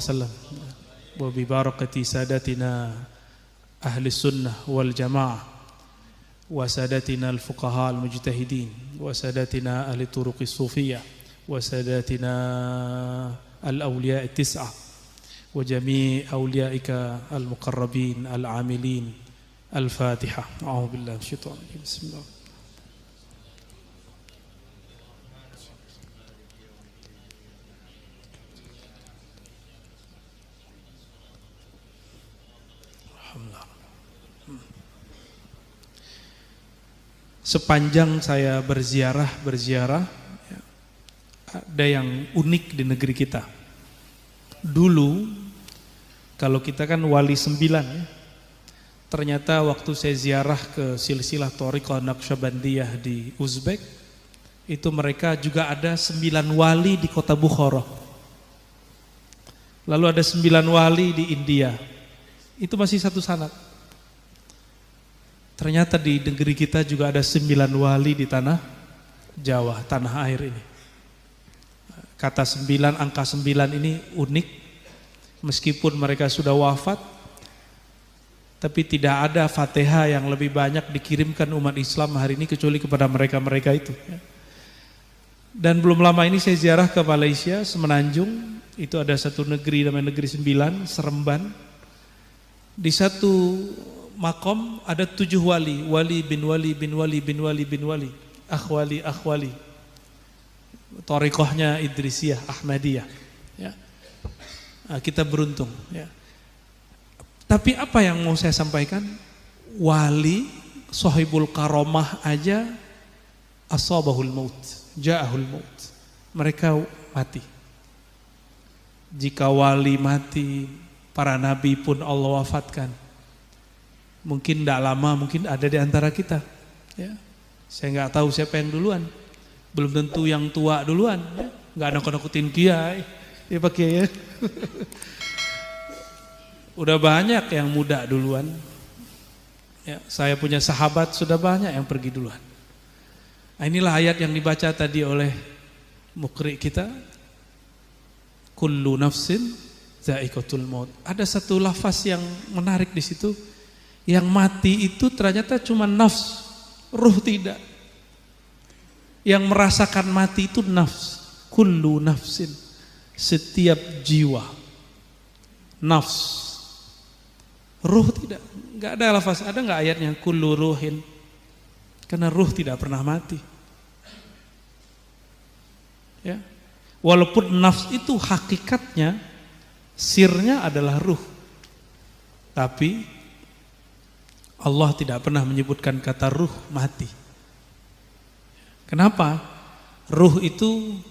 sallallahu alaihi wasallam wa bi barakati sadatina ahli sunnah wal jamaah wa sadatina al fuqaha al mujtahidin wa sadatina ahli turuqis sufiyah wa sadatina al awliya at-tis'ah wa jami' awliyaika al muqarrabin al amilin. Al-Fatihah. A'udzu billahi minasyaitonir rajim. Bismillah. Sepanjang saya berziarah, ada yang unik di negeri kita. Dulu, kalau kita kan wali 9 ya, ternyata waktu saya ziarah ke silsilah Thariqah Naqsyabandiyah di Uzbek, itu mereka juga ada 9 wali di kota Bukhara. Lalu ada 9 wali di India, itu masih satu sanad. Ternyata di negeri kita juga ada 9 wali di tanah Jawa, tanah air ini. Kata 9, angka 9 ini unik. Meskipun mereka sudah wafat, tapi tidak ada Fatihah yang lebih banyak dikirimkan umat Islam hari ini kecuali kepada mereka-mereka itu. Dan belum lama ini saya ziarah ke Malaysia, Semenanjung. Itu ada satu negeri namanya Negeri 9, Seremban. Di satu makom ada 7 wali, wali bin wali bin wali bin wali bin wali, akhwali. Thariqahnya Idrisiyah, Ahmadiyah. Ya. Nah, kita beruntung. Ya. Tapi apa yang mau saya sampaikan? Wali, sahibul karomah aja, asabahul maut, ja'ahul maut. Mereka mati. Jika wali mati, para nabi pun Allah wafatkan. Mungkin tidak lama, mungkin ada di antara kita. Ya. Saya nggak tahu siapa yang duluan. Belum tentu yang tua duluan. Ya. Nggak nakut-nakutin kiai. Ya pakai ya. Udah banyak yang muda duluan. Ya, saya punya sahabat sudah banyak yang pergi duluan. Nah, inilah ayat yang dibaca tadi oleh mukri kita. Kullu nafsin za'iqatul maut. Ada satu lafaz yang menarik di situ. Yang mati itu ternyata cuma nafs, ruh tidak. Yang merasakan mati itu nafs. Kullu nafsin, setiap jiwa. Nafs. Ruh tidak. Enggak ada lafaz, ada enggak ayatnya kullu ruhin? Karena ruh tidak pernah mati. Ya. Walaupun nafs itu hakikatnya, sirnya adalah ruh. Tapi Allah tidak pernah menyebutkan kata ruh mati. Kenapa? Ruh itu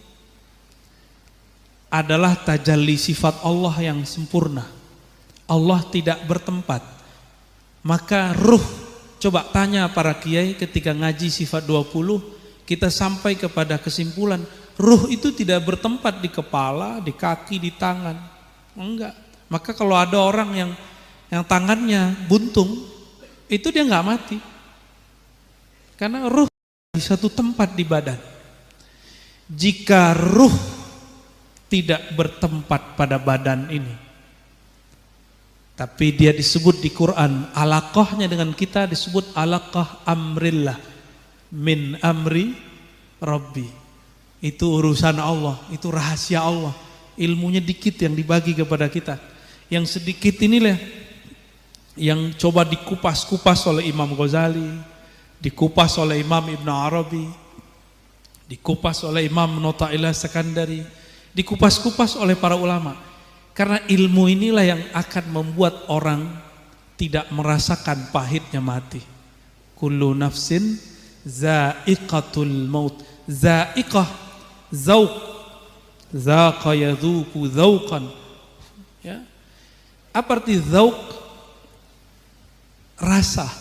adalah tajalli sifat Allah yang sempurna. Allah tidak bertempat. Maka ruh, coba tanya para kiai ketika ngaji sifat 20, kita sampai kepada kesimpulan, ruh itu tidak bertempat di kepala, di kaki, di tangan. Enggak. Maka kalau ada orang yang tangannya buntung, itu dia nggak mati, karena ruh di satu tempat di badan. Jika ruh tidak bertempat pada badan ini, tapi dia disebut di Quran, alaqahnya dengan kita disebut alaqah amrillah, min amri rabbi. Itu urusan Allah, itu rahasia Allah. Ilmunya dikit yang dibagi kepada kita. Yang sedikit inilah yang coba dikupas-kupas oleh Imam Ghazali, dikupas oleh Imam Ibn Arabi, dikupas oleh Imam Notailah Sekandari, dikupas-kupas oleh para ulama. Karena ilmu inilah yang akan membuat orang tidak merasakan pahitnya mati. Kullu nafsin za'iqatul maut. Za'iqah, zauq, zaqa yadhuku zauqan. Ya. Apa arti zauq? Rasa.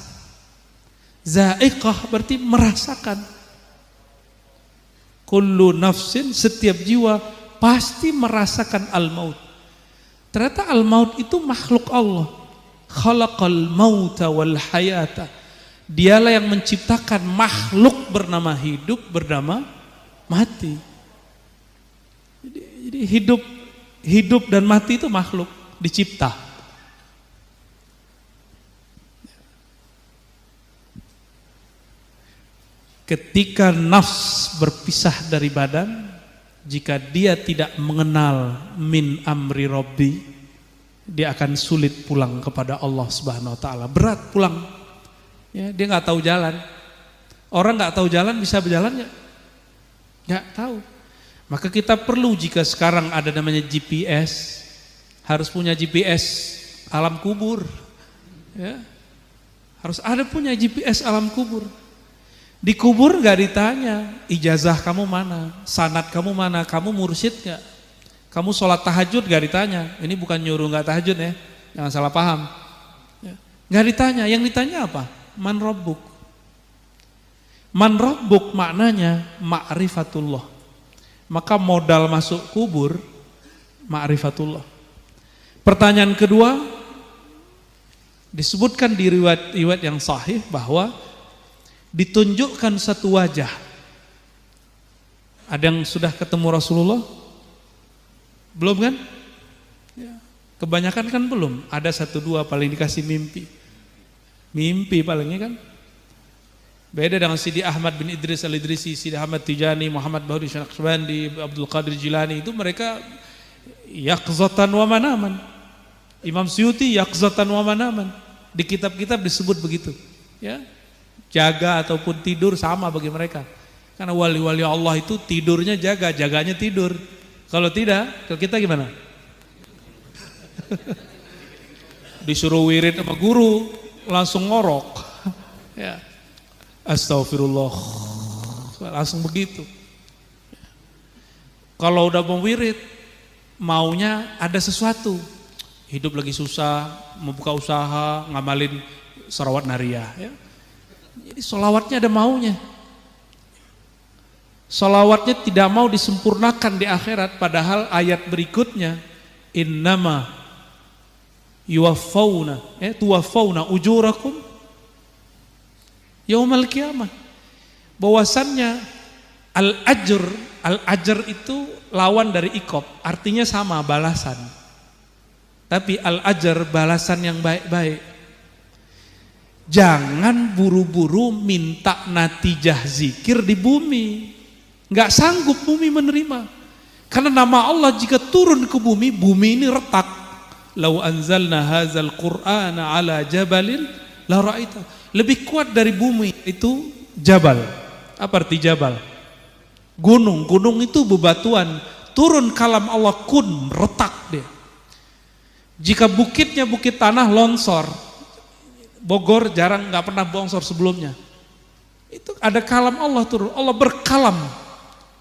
Za'iqah berarti merasakan. Kullu nafsin, setiap jiwa pasti merasakan al-maut. Ternyata al-maut itu makhluk Allah. Khalaqal mauta wal hayata. Dialah yang menciptakan makhluk bernama hidup, bernama mati. Jadi hidup hidup dan mati itu makhluk, dicipta. Ketika nafs berpisah dari badan, jika dia tidak mengenal min amri Rabbi, dia akan sulit pulang kepada Allah Subhanahu wa taala. Berat pulang. Ya, dia nggak tahu jalan. Orang nggak tahu jalan bisa berjalan nggak tahu. Maka kita perlu, jika sekarang ada namanya GPS, harus punya GPS alam kubur. Ya. Harus ada punya GPS alam kubur. Di kubur nggak ditanya ijazah kamu mana, sanad kamu mana, kamu mursyid nggak, kamu sholat tahajud nggak ditanya. Ini bukan nyuruh nggak tahajud ya, jangan salah paham. Ya. Nggak ditanya, yang ditanya apa? Man Rabbuk. Man Rabbuk maknanya ma'rifatullah. Maka modal masuk kubur ma'rifatullah. Pertanyaan kedua, disebutkan di riwayat yang sahih bahwa ditunjukkan satu wajah. Ada yang sudah ketemu Rasulullah? Belum kan? Ya. Kebanyakan kan belum. Ada satu dua paling dikasih mimpi. Mimpi palingnya kan. Beda dengan Sidi Ahmad bin Idris al-Idrisi, Sidi Ahmad Tijani, Muhammad Bahri Naqsyabandi, Abdul Qadir Jilani, itu mereka yaqzatan wa manaman. Imam Suyuti yaqzatan wa manaman. Di kitab-kitab disebut begitu. Ya. Jaga ataupun tidur sama bagi mereka. Karena wali-wali Allah itu tidurnya jaga, jaganya tidur. Kalau tidak, kalau kita gimana? Disuruh wirid sama guru, langsung ngorok. Ya. Astagfirullah, langsung begitu. Kalau udah mau wirid, maunya ada sesuatu. Hidup lagi susah, mau buka usaha, ngamalin sholawat nariyah. Ya. Jadi sholawatnya ada maunya. Sholawatnya tidak mau disempurnakan di akhirat, padahal ayat berikutnya innama tuwaffawna ujurakum yaumal qiyamah. Bahwasannya al-ajr itu lawan dari iqab, artinya sama, balasan. Tapi al-ajr balasan yang baik-baik. Jangan buru-buru minta natijah zikir di bumi. Enggak sanggup bumi menerima. Karena nama Allah jika turun ke bumi, bumi ini retak. Lau anzalna hadzal qur'ana ala jabalin la ra'aita. Lebih kuat dari bumi itu jabal. Apa arti jabal? Gunung. Gunung itu bebatuan. Turun kalam Allah kun, retak dia. Jika bukitnya bukit tanah, longsor. Bogor jarang, nggak pernah longsor sebelumnya. Itu ada kalam Allah turun. Allah berkalam.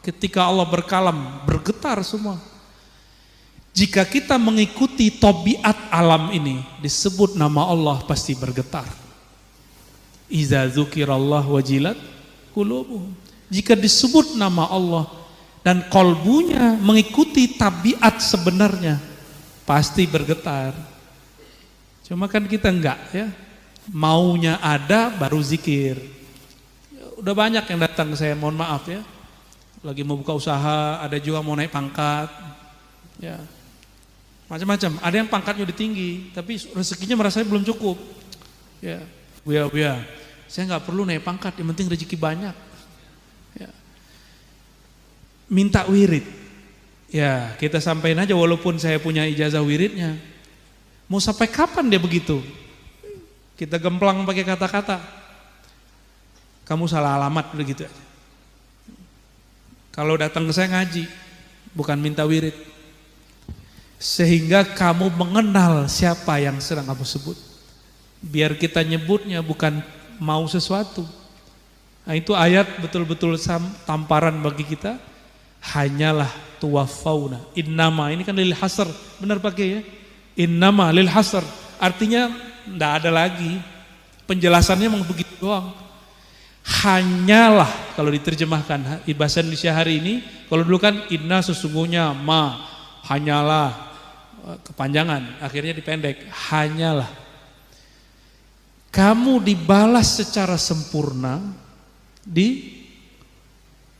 Ketika Allah berkalam, bergetar semua. Jika kita mengikuti tabiat alam ini, disebut nama Allah pasti bergetar. Iza dzukirallah wajilat qulubuhum. Jika disebut nama Allah dan kolbunya mengikuti tabiat sebenarnya, pasti bergetar. Cuma kan kita enggak ya. Maunya ada baru zikir. Udah banyak yang datang ke saya, mohon maaf ya. Lagi mau buka usaha, ada juga mau naik pangkat. Ya. Macam-macam. Ada yang pangkatnya udah tinggi, tapi rezekinya merasa belum cukup. Ya. Buya, saya nggak perlu naik pangkat, yang penting rezeki banyak. Ya. Minta wirid, ya kita sampaikan aja walaupun saya punya ijazah wiridnya. Mau sampai kapan dia begitu? Kita gemplang pakai kata-kata. Kamu salah alamat begitu aja. Kalau datang ke saya ngaji, bukan minta wirid. Sehingga kamu mengenal siapa yang sedang kamu sebut. Biar kita nyebutnya bukan mau sesuatu. Nah, itu ayat betul-betul tamparan bagi kita. Hanyalah tuwaffawna. Innama, ini kan lil hasr, benar pakai ya. Innama lil hasr, artinya tidak ada lagi. Penjelasannya memang begitu doang. Hanyalah, kalau diterjemahkan bahasa Indonesia hari ini, kalau dulu kan inna sesungguhnya, hanyalah, kepanjangan, akhirnya dipendek, hanyalah. Kamu dibalas secara sempurna di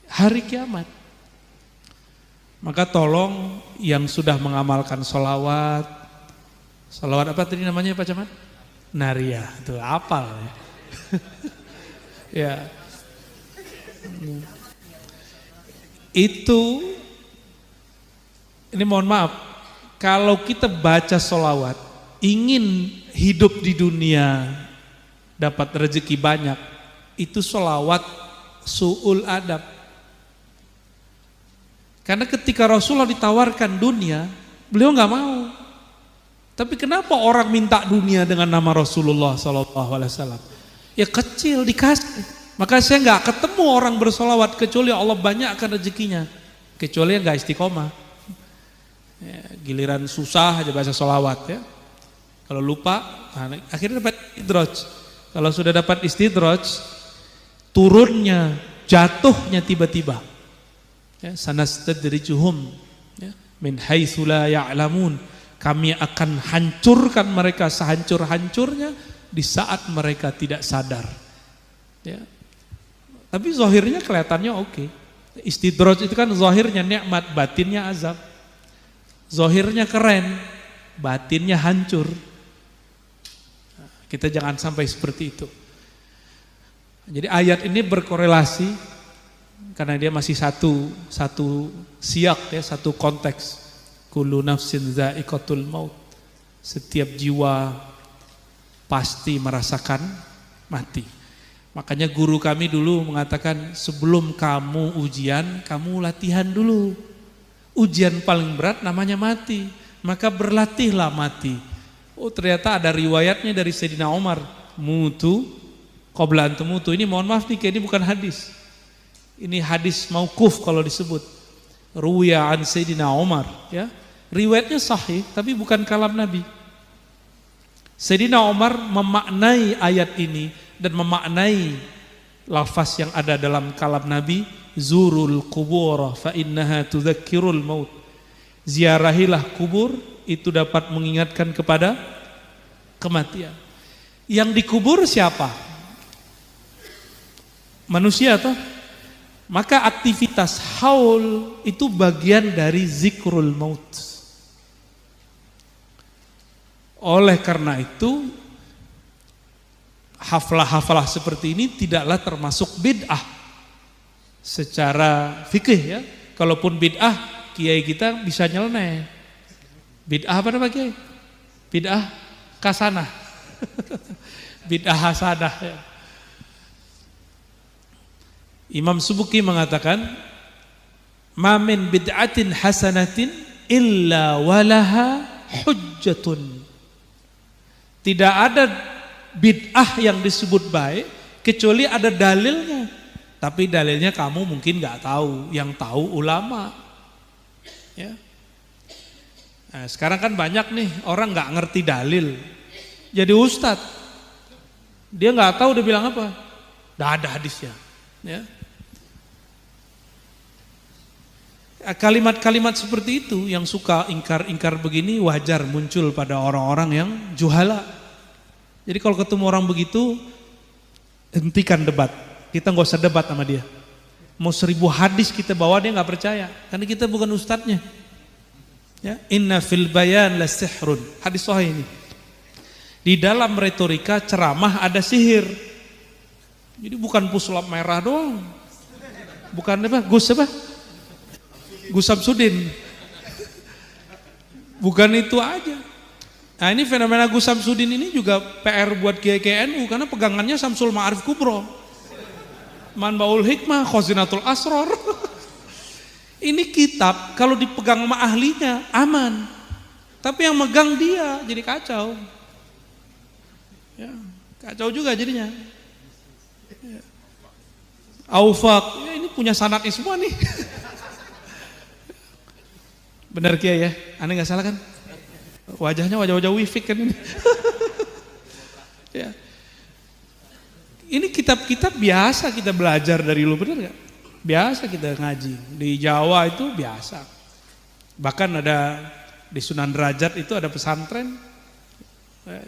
hari kiamat. Maka tolong yang sudah mengamalkan sholawat apa tadi namanya Pak Camat? Naria, itu apal ya. Ya. Itu, ini mohon maaf, kalau kita baca sholawat, ingin hidup di dunia dapat rezeki banyak, itu sholawat su'ul adab. Karena ketika Rasulullah ditawarkan dunia, beliau nggak mau. Tapi kenapa orang minta dunia dengan nama Rasulullah SAW? Ya kecil dikasih. Maka saya nggak ketemu orang bersolawat kecuali Allah banyakkan rezekinya. Kecuali yang nggak istiqomah. Ya, giliran susah aja baca solawat ya. Kalau lupa, akhirnya dapat istidraj. Kalau sudah dapat istidraj, turunnya, jatuhnya tiba-tiba. Ya, sanastadrijuhum ya, min haitsu la ya'lamun. Kami akan hancurkan mereka sehancur-hancurnya di saat mereka tidak sadar. Ya. Tapi zahirnya kelihatannya oke. Istidraj itu kan zahirnya nikmat, batinnya azab. Zahirnya keren, batinnya hancur. Kita jangan sampai seperti itu. Jadi ayat ini berkorelasi karena dia masih satu siyak ya, satu konteks. Kullu nafsin dha'iqatul maut. Setiap jiwa pasti merasakan mati. Makanya guru kami dulu mengatakan sebelum kamu ujian, kamu latihan dulu. Ujian paling berat namanya mati. Maka berlatihlah mati. Oh ternyata ada riwayatnya dari Sayyidina Umar. Mutu qabla an tumutu. Ini mohon maaf nih, ini bukan hadis. Ini hadis mauquf kalau disebut. Ruwiya an Sayyidina Umar ya. Riwayatnya sahih tapi bukan kalam Nabi. Sayyidina Umar memaknai ayat ini dan memaknai lafaz yang ada dalam kalam Nabi, zurul qubur fa innaha tudzakkirul maut. Ziarahilah kubur, itu dapat mengingatkan kepada kematian. Yang dikubur siapa? Manusia toh? Maka aktivitas haul itu bagian dari zikrul maut. Oleh karena itu haflah-haflah seperti ini tidaklah termasuk bid'ah secara fikih ya. Kalaupun bid'ah, kiai kita bisa nyeleneh. Bid'ah apa nama kiai? Bid'ah kasanah. Bid'ah hasanah ya. Imam Subuki mengatakan, "Ma min bid'atin hasanatin illa walaha hujjatun." Tidak ada bid'ah yang disebut baik kecuali ada dalilnya. Tapi dalilnya kamu mungkin nggak tahu, yang tahu ulama. Ya. Nah, sekarang kan banyak nih orang nggak ngerti dalil, jadi ustadz. Dia nggak tahu dia bilang apa, nggak ada hadisnya. Ya. Kalimat-kalimat seperti itu yang suka ingkar-ingkar begini wajar muncul pada orang-orang yang juhala. Jadi kalau ketemu orang begitu, hentikan debat. Kita nggak usah debat sama dia. Mau 1000 hadis kita bawa dia nggak percaya, karena kita bukan ustadznya. Ya, inna fil bayan la sihrun. Hadis sahih ini. Di dalam retorika ceramah ada sihir. Jadi bukan pusulap merah doang. Bukan apa? Gus Samsudin. Bukan itu aja. Nah ini fenomena Gus Samsudin ini juga PR buat Kiai KNU karena pegangannya Samsul Ma'arif Kubro. Manbaul Hikmah, Khazinatul Asrar. Ini kitab kalau dipegang sama ahlinya aman. Tapi yang megang dia jadi kacau. Ya, kacau juga jadinya. Ya. Aufak, ya ini punya sanadnya semua nih. Benar Kiai ya, aneh nggak salah kan? Wajahnya wajah-wajah wifik kan ini. Ya. Ini kitab-kitab biasa kita belajar dari lu, benar nggak? Biasa kita ngaji di Jawa itu biasa. Bahkan ada di Sunan Derajat itu ada pesantren,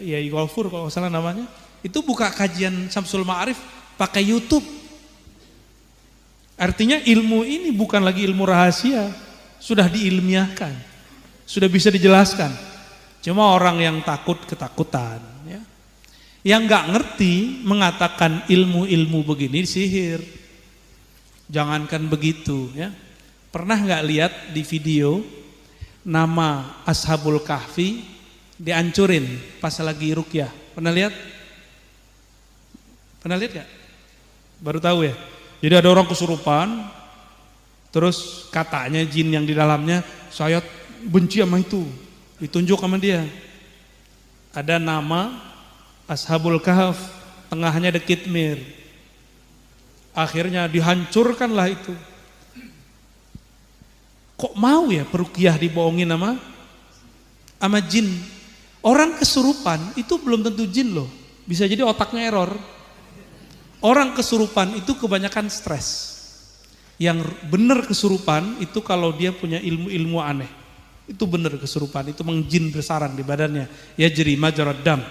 Yai Golfur kalau nggak salah namanya. Itu buka kajian Samsul Ma'arif pakai YouTube. Artinya ilmu ini bukan lagi ilmu rahasia. sudah diilmiahkan, sudah bisa dijelaskan. Cuma orang yang takut ketakutan, ya. Yang nggak ngerti mengatakan ilmu-ilmu begini sihir. Jangankan begitu, ya. Pernah nggak lihat di video nama Ashabul Kahfi dihancurin pas lagi ruqyah? Pernah lihat? Pernah lihat gak? Baru tahu ya. Jadi ada orang kesurupan, terus katanya jin yang di dalamnya, saya benci sama itu, ditunjuk sama dia. Ada nama Ashabul Kahf, tengahnya ada Kitmir. Akhirnya dihancurkanlah itu. Kok mau ya peruqyah dibohongin sama jin? Orang kesurupan itu belum tentu jin loh, bisa jadi otaknya error. Orang kesurupan itu kebanyakan stres. Yang benar kesurupan itu kalau dia punya ilmu-ilmu aneh. Itu benar kesurupan, itu mengjin bersarang di badannya. Yajri majrad dam.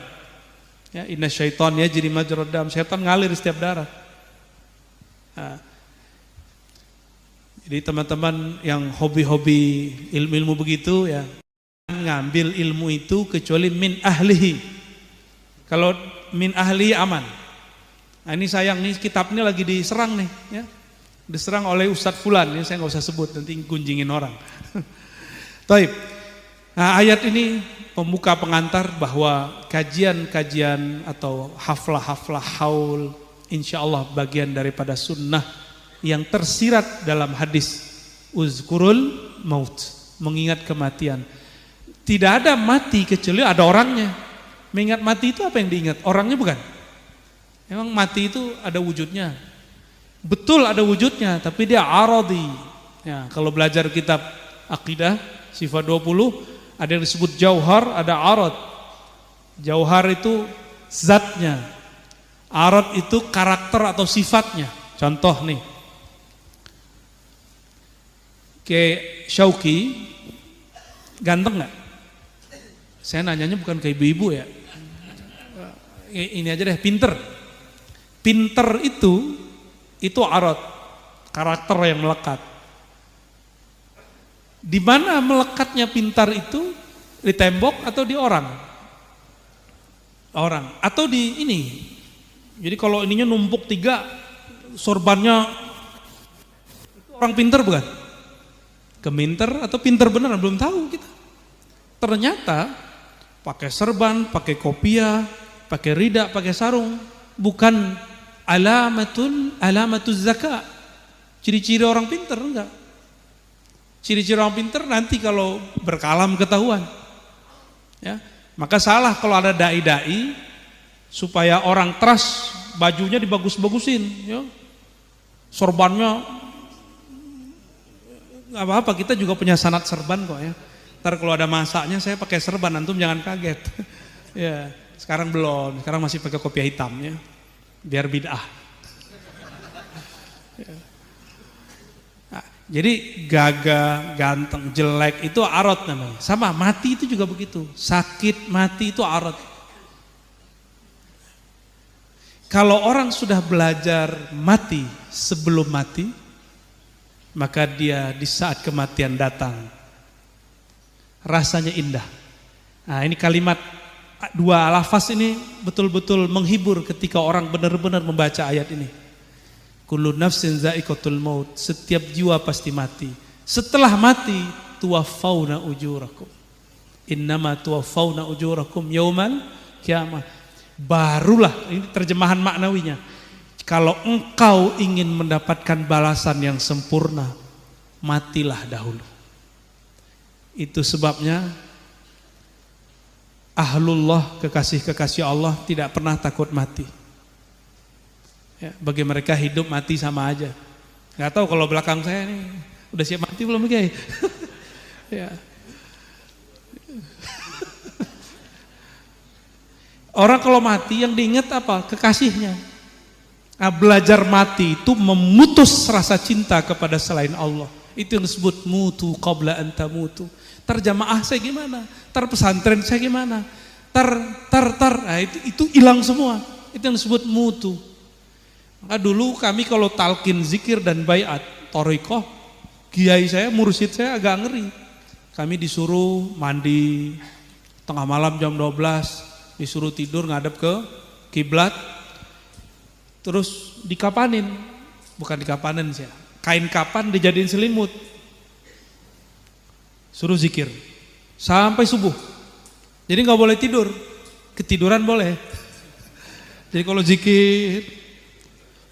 Ya, inna syaitan yajri majrad dam. Syaitan ngalir setiap darah. Nah, jadi teman-teman yang hobi-hobi ilmu-ilmu begitu ya, ngambil ilmu itu kecuali min ahlihi. Kalau min ahlihi aman. Nah ini sayang nih, kitab ini lagi diserang nih, ya. Diserang oleh Ustadz Fulan, ya, saya nggak usah sebut nanti gunjingin orang. Taib. Nah, ayat ini pembuka pengantar bahwa kajian-kajian atau haflah-haflah haul, insya Allah bagian daripada sunnah yang tersirat dalam hadis uzkurul maut, mengingat kematian. Tidak ada mati kecuali ada orangnya. Mengingat mati itu apa yang diingat? Orangnya bukan? Memang mati itu ada wujudnya. Betul ada wujudnya, tapi dia aradi. Ya, kalau belajar kitab akidah sifat 20, ada yang disebut jauhar, ada arad. Jauhar itu zatnya. Arad itu karakter atau sifatnya. Contoh nih. Kayak Syauqi ganteng gak? Saya nanyanya bukan ke ibu-ibu ya. Ini aja deh, pinter. Pinter itu arad, karakter yang melekat. Di mana melekatnya pintar itu? Di tembok atau di orang? Orang. Atau di ini. Jadi kalau ininya numpuk 3, sorbannya itu orang pintar bukan? Keminter atau pintar beneran belum tahu kita. Ternyata pakai serban, pakai kopiah, pakai rida, pakai sarung bukan alamatul zakat. Ciri-ciri orang pintar enggak. Ciri-ciri orang pintar nanti kalau berkalam ketahuan. Ya, maka salah kalau ada dai-dai supaya orang trust bajunya dibagus-bagusin, ya. Sorbannya nggak apa-apa, kita juga punya sanad serban kok ya. Ntar kalau ada masaknya saya pakai serban, antum jangan kaget. Ya, sekarang belum, sekarang masih pakai kopiah hitam ya, biar bid'ah. Ya. Nah, jadi gagah, ganteng, jelek itu arad namanya. Sama mati itu juga begitu, sakit mati itu arad. Kalau orang sudah belajar mati sebelum mati, maka dia di saat kematian datang rasanya indah. Nah, ini kalimat 2 lafaz ini betul-betul menghibur ketika orang benar-benar membaca ayat ini. Kullu nafsin za'iqatul maut, setiap jiwa pasti mati. Setelah mati tuwaffawna ujurakum. Innama tuwaffawna ujurakum yaumal qiyamah. Barulah, ini terjemahan maknawinya. Kalau engkau ingin mendapatkan balasan yang sempurna, matilah dahulu. Itu sebabnya ahlullah, kekasih-kekasih Allah tidak pernah takut mati. Ya, bagi mereka hidup mati sama aja. Gak tahu kalau belakang saya nih udah siap mati belum Kiai? Ya. Orang kalau mati yang diingat apa? Kekasihnya. Nah, belajar mati itu memutus rasa cinta kepada selain Allah. Itu yang disebut mutu qabla an tamutu. Terjamaah saya gimana? Pesantren saya gimana? Nah, itu hilang semua. Itu yang disebut mutu. Maka dulu kami kalau talqin zikir dan baiat thariqah, kiai saya, mursyid saya agak ngeri. Kami disuruh mandi tengah malam jam 12, disuruh tidur ngadep ke kiblat, terus dikapanin, bukan dikapanin sih, kain kapan dijadiin selimut, suruh zikir sampai subuh. Jadi nggak boleh tidur, ketiduran boleh. Jadi kalau zikir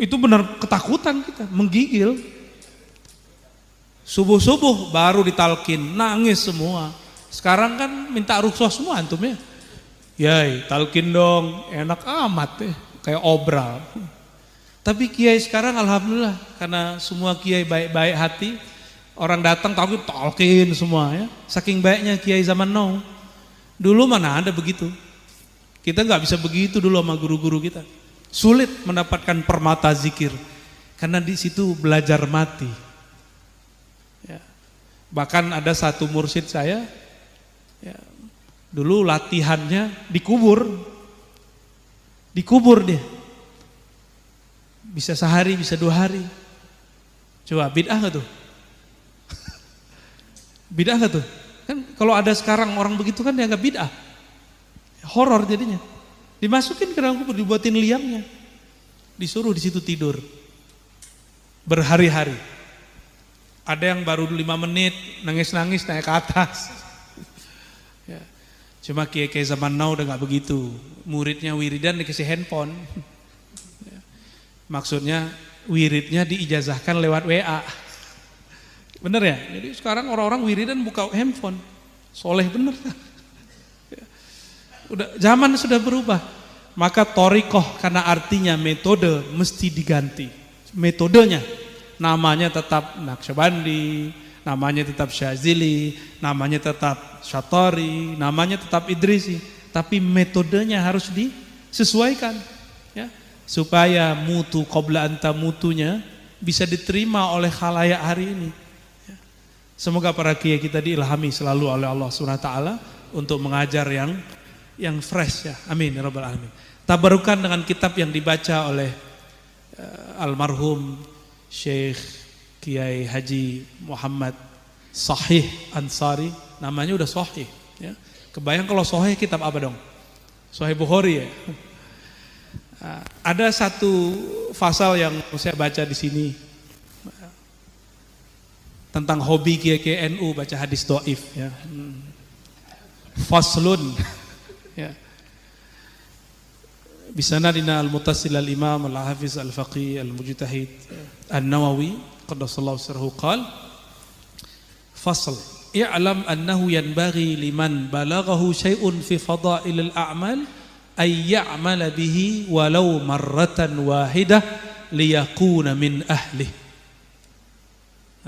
itu benar ketakutan kita, menggigil. Subuh-subuh baru ditalkin, nangis semua. Sekarang kan minta rukhsah semua antum ya. Yai, talkin dong, enak amat ya, kayak obral. Tapi kiai sekarang alhamdulillah, karena semua kiai baik-baik hati, orang datang tapi talkin semua ya. Saking baiknya kiai zaman now. Dulu mana ada begitu. Kita nggak bisa begitu dulu sama guru-guru kita. Sulit mendapatkan permata zikir, karena di situ belajar mati. Ya. Bahkan ada satu mursyid saya, ya, dulu latihannya dikubur dia. Bisa sehari, bisa 2 hari. Coba bid'ah nggak tuh? Bid'ah nggak tuh? Kan kalau ada sekarang orang begitu kan dianggap bid'ah, horor jadinya. Dimasukin ke dalam kubur, dibuatin liangnya, disuruh di situ tidur berhari-hari. Ada yang baru 5 menit nangis-nangis naik ke atas. Ya. Cuma kiai-kiai zaman now udah nggak begitu. Muridnya wiridan dikasih handphone. Ya. Maksudnya wiridnya diijazahkan lewat WA. Bener ya? Jadi sekarang orang-orang wiridan buka handphone. Soleh bener. Ya. Udah zaman sudah berubah. Maka thariqah karena artinya metode mesti diganti. Metodenya. Namanya tetap Naqsyabandi, namanya tetap Syazili, namanya tetap Syatari, namanya tetap Idrisi, tapi metodenya harus disesuaikan ya, supaya mutu qabla anta mutunya bisa diterima oleh khalayak hari ini ya. Semoga para kiai kita diilhami selalu oleh Allah Subhanahu wa taala untuk mengajar yang fresh ya. Amin ya rabbal alamin. Tabarukan dengan kitab yang dibaca oleh almarhum Syekh Kiai Haji Muhammad Sahih Ansari, namanya udah sahih ya. Kebayang kalau sahih kitab apa dong? Sahih Bukhari ya. Ada satu pasal yang saya baca di sini tentang hobi kiai NU baca hadis dhaif ya. Faslun ya. Bisanadina al-muttasil al-imam al-hafiz al-faqih al-mujtahid an-Nawawi qaddasallahu sirruhu qala fasl i'lam annahu yanbaghi liman balaghahu syai'un fi fada'il al-a'mal ay ya'mala bihi walau marratan wahidah liyakuna min ahli.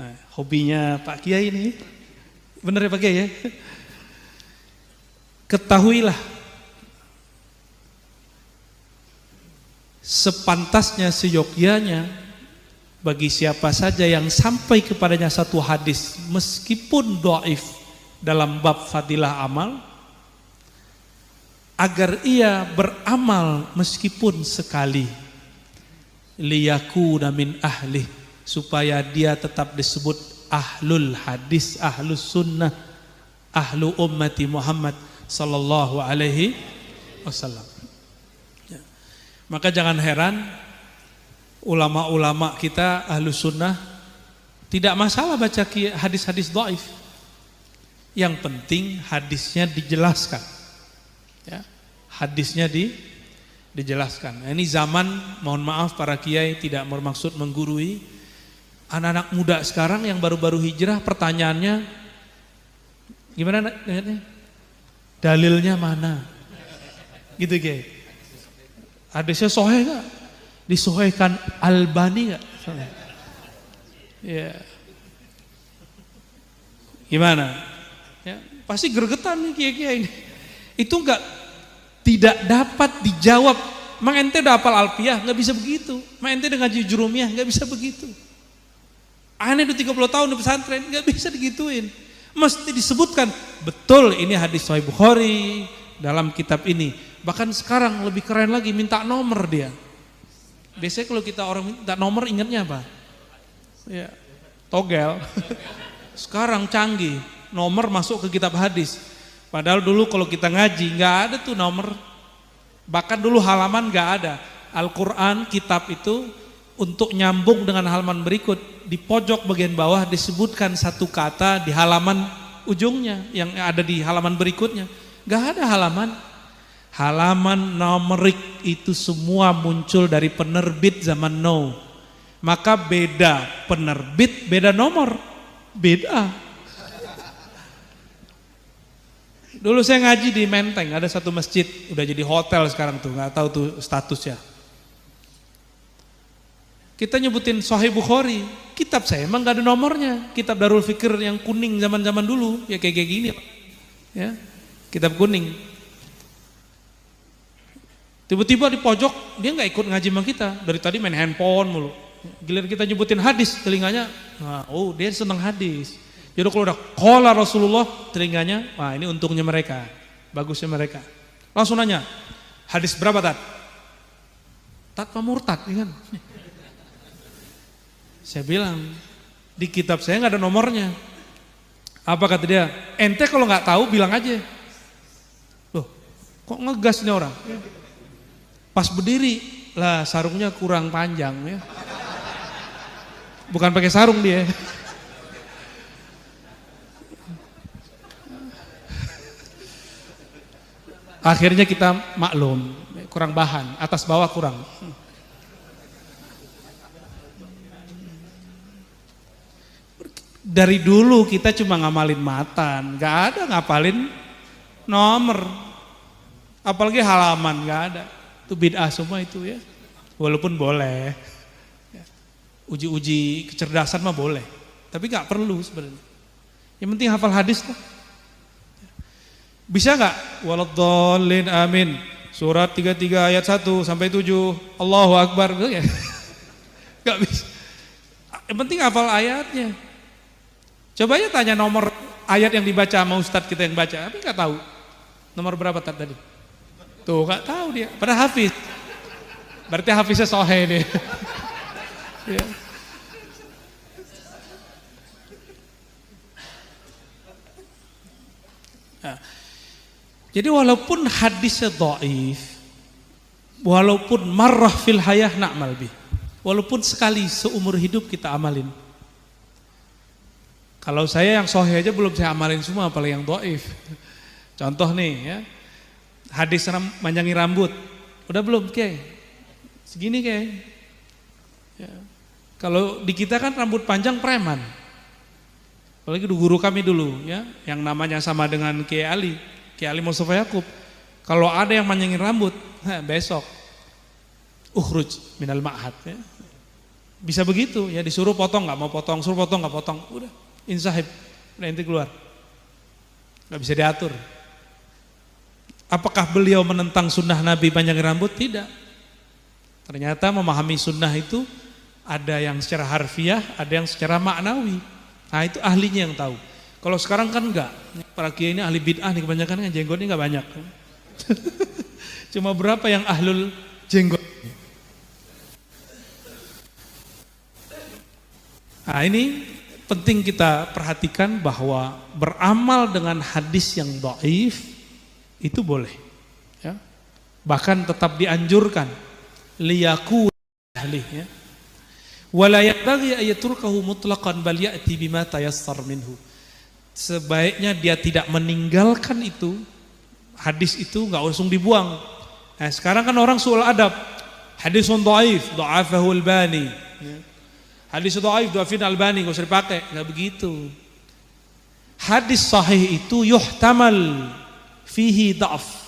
Nah, hobinya Pak Kiai ini benar ya Pak Kiai ya? Ketahuilah sepantasnya seyogyanya bagi siapa saja yang sampai kepadanya satu hadis meskipun dhaif dalam bab fadilah amal, agar ia beramal meskipun sekali, liyakuna min ahli, supaya dia tetap disebut ahlul hadis, ahlus sunnah, ahlu ummati Muhammad sallallahu alaihi wasallam. Maka jangan heran ulama-ulama kita ahlus sunnah tidak masalah baca hadis-hadis dhaif. Yang penting hadisnya dijelaskan. Ya, hadisnya dijelaskan. Nah, ini zaman, mohon maaf para kiai tidak bermaksud menggurui anak-anak muda sekarang yang baru-baru hijrah, pertanyaannya gimana? Dalilnya mana? Gitu kiai. Hadisnya sahih enggak? Disahihkan Albani enggak? Ya. Gimana? Ya, pasti gregetan nih kiai-kiai ini. Itu tidak dapat dijawab. Mang ente udah hafal Alfiyah, enggak bisa begitu. Mang ente udah ngaji Jurumiyah, enggak bisa begitu. Aneh udah 30 tahun di pesantren, enggak bisa digituin. Mesti disebutkan, betul ini hadis Sahih Bukhari dalam kitab ini. Bahkan sekarang lebih keren lagi, minta nomor dia. Biasanya kalau kita orang minta nomor ingatnya apa? Ya, togel. Sekarang canggih, nomor masuk ke kitab hadis. Padahal dulu kalau kita ngaji nggak ada tuh nomor. Bahkan dulu halaman nggak ada. Al-Quran kitab itu untuk nyambung dengan halaman berikut, di pojok bagian bawah disebutkan satu kata di halaman ujungnya yang ada di halaman berikutnya. Gak ada halaman. Halaman numerik itu semua muncul dari penerbit zaman now. Maka beda penerbit, beda nomor. Beda. Dulu saya ngaji di Menteng, ada satu masjid, udah jadi hotel sekarang tuh, nggak tahu tuh statusnya. Kita nyebutin Sahih Bukhari, kitab saya emang nggak ada nomornya, kitab Darul Fikr yang kuning zaman-zaman dulu, ya kayak gini, ya, kitab kuning. Tiba-tiba di pojok dia nggak ikut ngaji sama kita, dari tadi main handphone mulu. Giliran kita nyebutin hadis, telinganya, nah, oh dia seneng hadis. Jadi kalau udah qala Rasulullah, telinganya, wah ini untungnya mereka, bagusnya mereka. Langsung nanya, hadis berapa Tat? Tat murtad, ya kan? Saya bilang, di kitab saya nggak ada nomornya. Apa kata dia? Ente kalau nggak tahu bilang aja. Loh, kok ngegas nih orang? Pas berdiri, lah sarungnya kurang panjang ya. Bukan pakai sarung dia. Akhirnya kita maklum, kurang bahan, atas bawah kurang. Dari dulu kita cuma ngamalin matan, gak ada ngapalin nomor. Apalagi halaman, gak ada. Itu bid'ah semua itu ya. Walaupun boleh. Uji-uji kecerdasan mah boleh. Tapi gak perlu sebenarnya. Yang penting hafal hadis tuh. Bisa gak? Waladhdallin amin. Surat 33 ayat 1 sampai 7. Allahu Akbar. Gak bisa. Yang penting hafal ayatnya. Coba aja tanya nomor ayat yang dibaca sama ustadz kita yang baca. Tapi gak tahu. Nomor berapa tadi? Tuh gak tahu dia. Padahal hafiz. Berarti hafiznya sohe nih. Ya. Nah. Jadi walaupun hadisnya dhaif, walaupun marrah fil hayah na'mal bih, walaupun sekali seumur hidup kita amalin. Kalau saya yang sahih aja belum saya amalin semua, apalagi yang dhaif. Contoh nih ya, hadis manjangi rambut, udah belum Kiai? Segini Kiai. Ya. Kalau di kita kan rambut panjang preman. Apalagi guru kami dulu ya, yang namanya sama dengan Kiai Ali Mustafa Yakub. Kalau ada yang manjangin rambut, besok ukhruj minal ma'had ya. Bisa begitu ya, disuruh potong nggak mau potong, suruh potong nggak potong, udah insahib, udah inti keluar, nggak bisa diatur. Apakah beliau menentang sunnah Nabi panjangin rambut? Tidak. Ternyata memahami sunnah itu ada yang secara harfiah, ada yang secara maknawi. Nah itu ahlinya yang tahu. Kalau sekarang kan enggak, para kiai ini ahli bid'ah nih, kebanyakan kan jenggotnya enggak banyak. Cuma berapa yang ahlul jenggot. Nah ini penting kita perhatikan bahwa beramal dengan hadis yang dhaif itu boleh. Ya. Bahkan tetap dianjurkan. Liyaku ahli ya. Wala yabghi ayatrukahu mutlaqan bal ya'ti bima tayassar minhu. Sebaiknya dia tidak meninggalkan itu, hadis itu nggak langsung dibuang. Nah, sekarang kan orang su'ul adab, hadisun dhaif, dha'afahu Albani. Hadis dhaif, dha'afin Albani, nggak usah dipakai, nggak begitu. Hadis sahih itu yuhtamal fihi dha'af.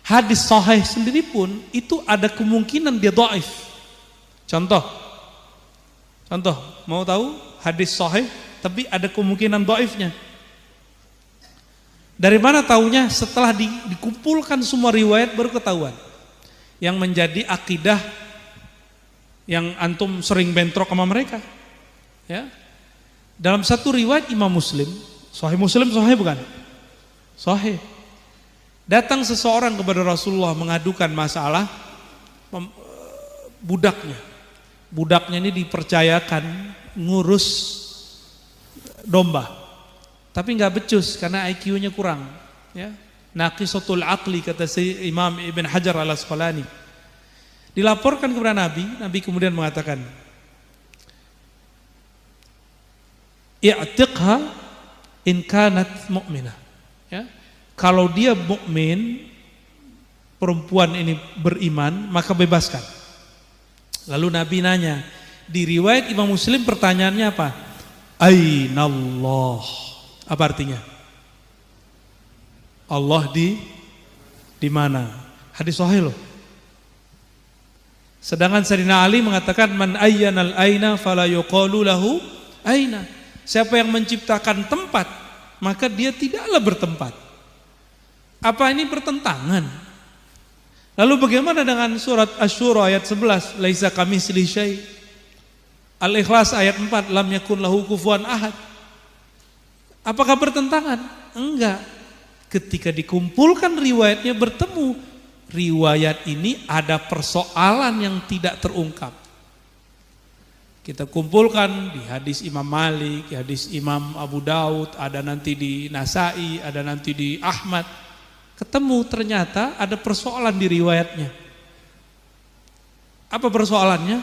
Hadis sahih sendiri pun itu ada kemungkinan dia dhaif. Contoh, mau tahu hadis sahih tapi ada kemungkinan dhaifnya. Dari mana taunya? Setelah dikumpulkan semua riwayat baru ketahuan. Yang menjadi akidah yang antum sering bentrok sama mereka. Ya. Dalam satu riwayat Imam Muslim, Sahih bukan? Sahih. Datang seseorang kepada Rasulullah mengadukan masalah budaknya. Budaknya ini dipercayakan ngurus domba. Tapi nggak becus karena IQ-nya kurang. Ya. Naqisatul aqli kata Imam Ibn Hajar al-Asqalani. Dilaporkan kepada Nabi, Nabi kemudian mengatakan, i'tiqha in kanat mu'minah. Ya. Kalau dia mukmin, perempuan ini beriman, maka bebaskan. Lalu Nabi nanya, di riwayat Imam Muslim pertanyaannya apa? Ainallah. Apa artinya? Allah di mana? Hadis sahih loh. Sedangkan Sayyidina Ali mengatakan man ayyanal aina fala yuqalu lahu aina. Siapa yang menciptakan tempat, maka dia tidaklah bertempat. Apa ini bertentangan? Lalu bagaimana dengan surat Asy-Syura ayat 11, laisa kamitslihi syai'. Al-Ikhlas ayat 4, lam yakun lahu kufuwan ahad. Apakah bertentangan? Enggak. Ketika dikumpulkan riwayatnya bertemu. Riwayat ini ada persoalan yang tidak terungkap. Kita kumpulkan di hadis Imam Malik, di hadis Imam Abu Daud, ada nanti di Nasai, ada nanti di Ahmad. Ketemu ternyata ada persoalan di riwayatnya. Apa persoalannya?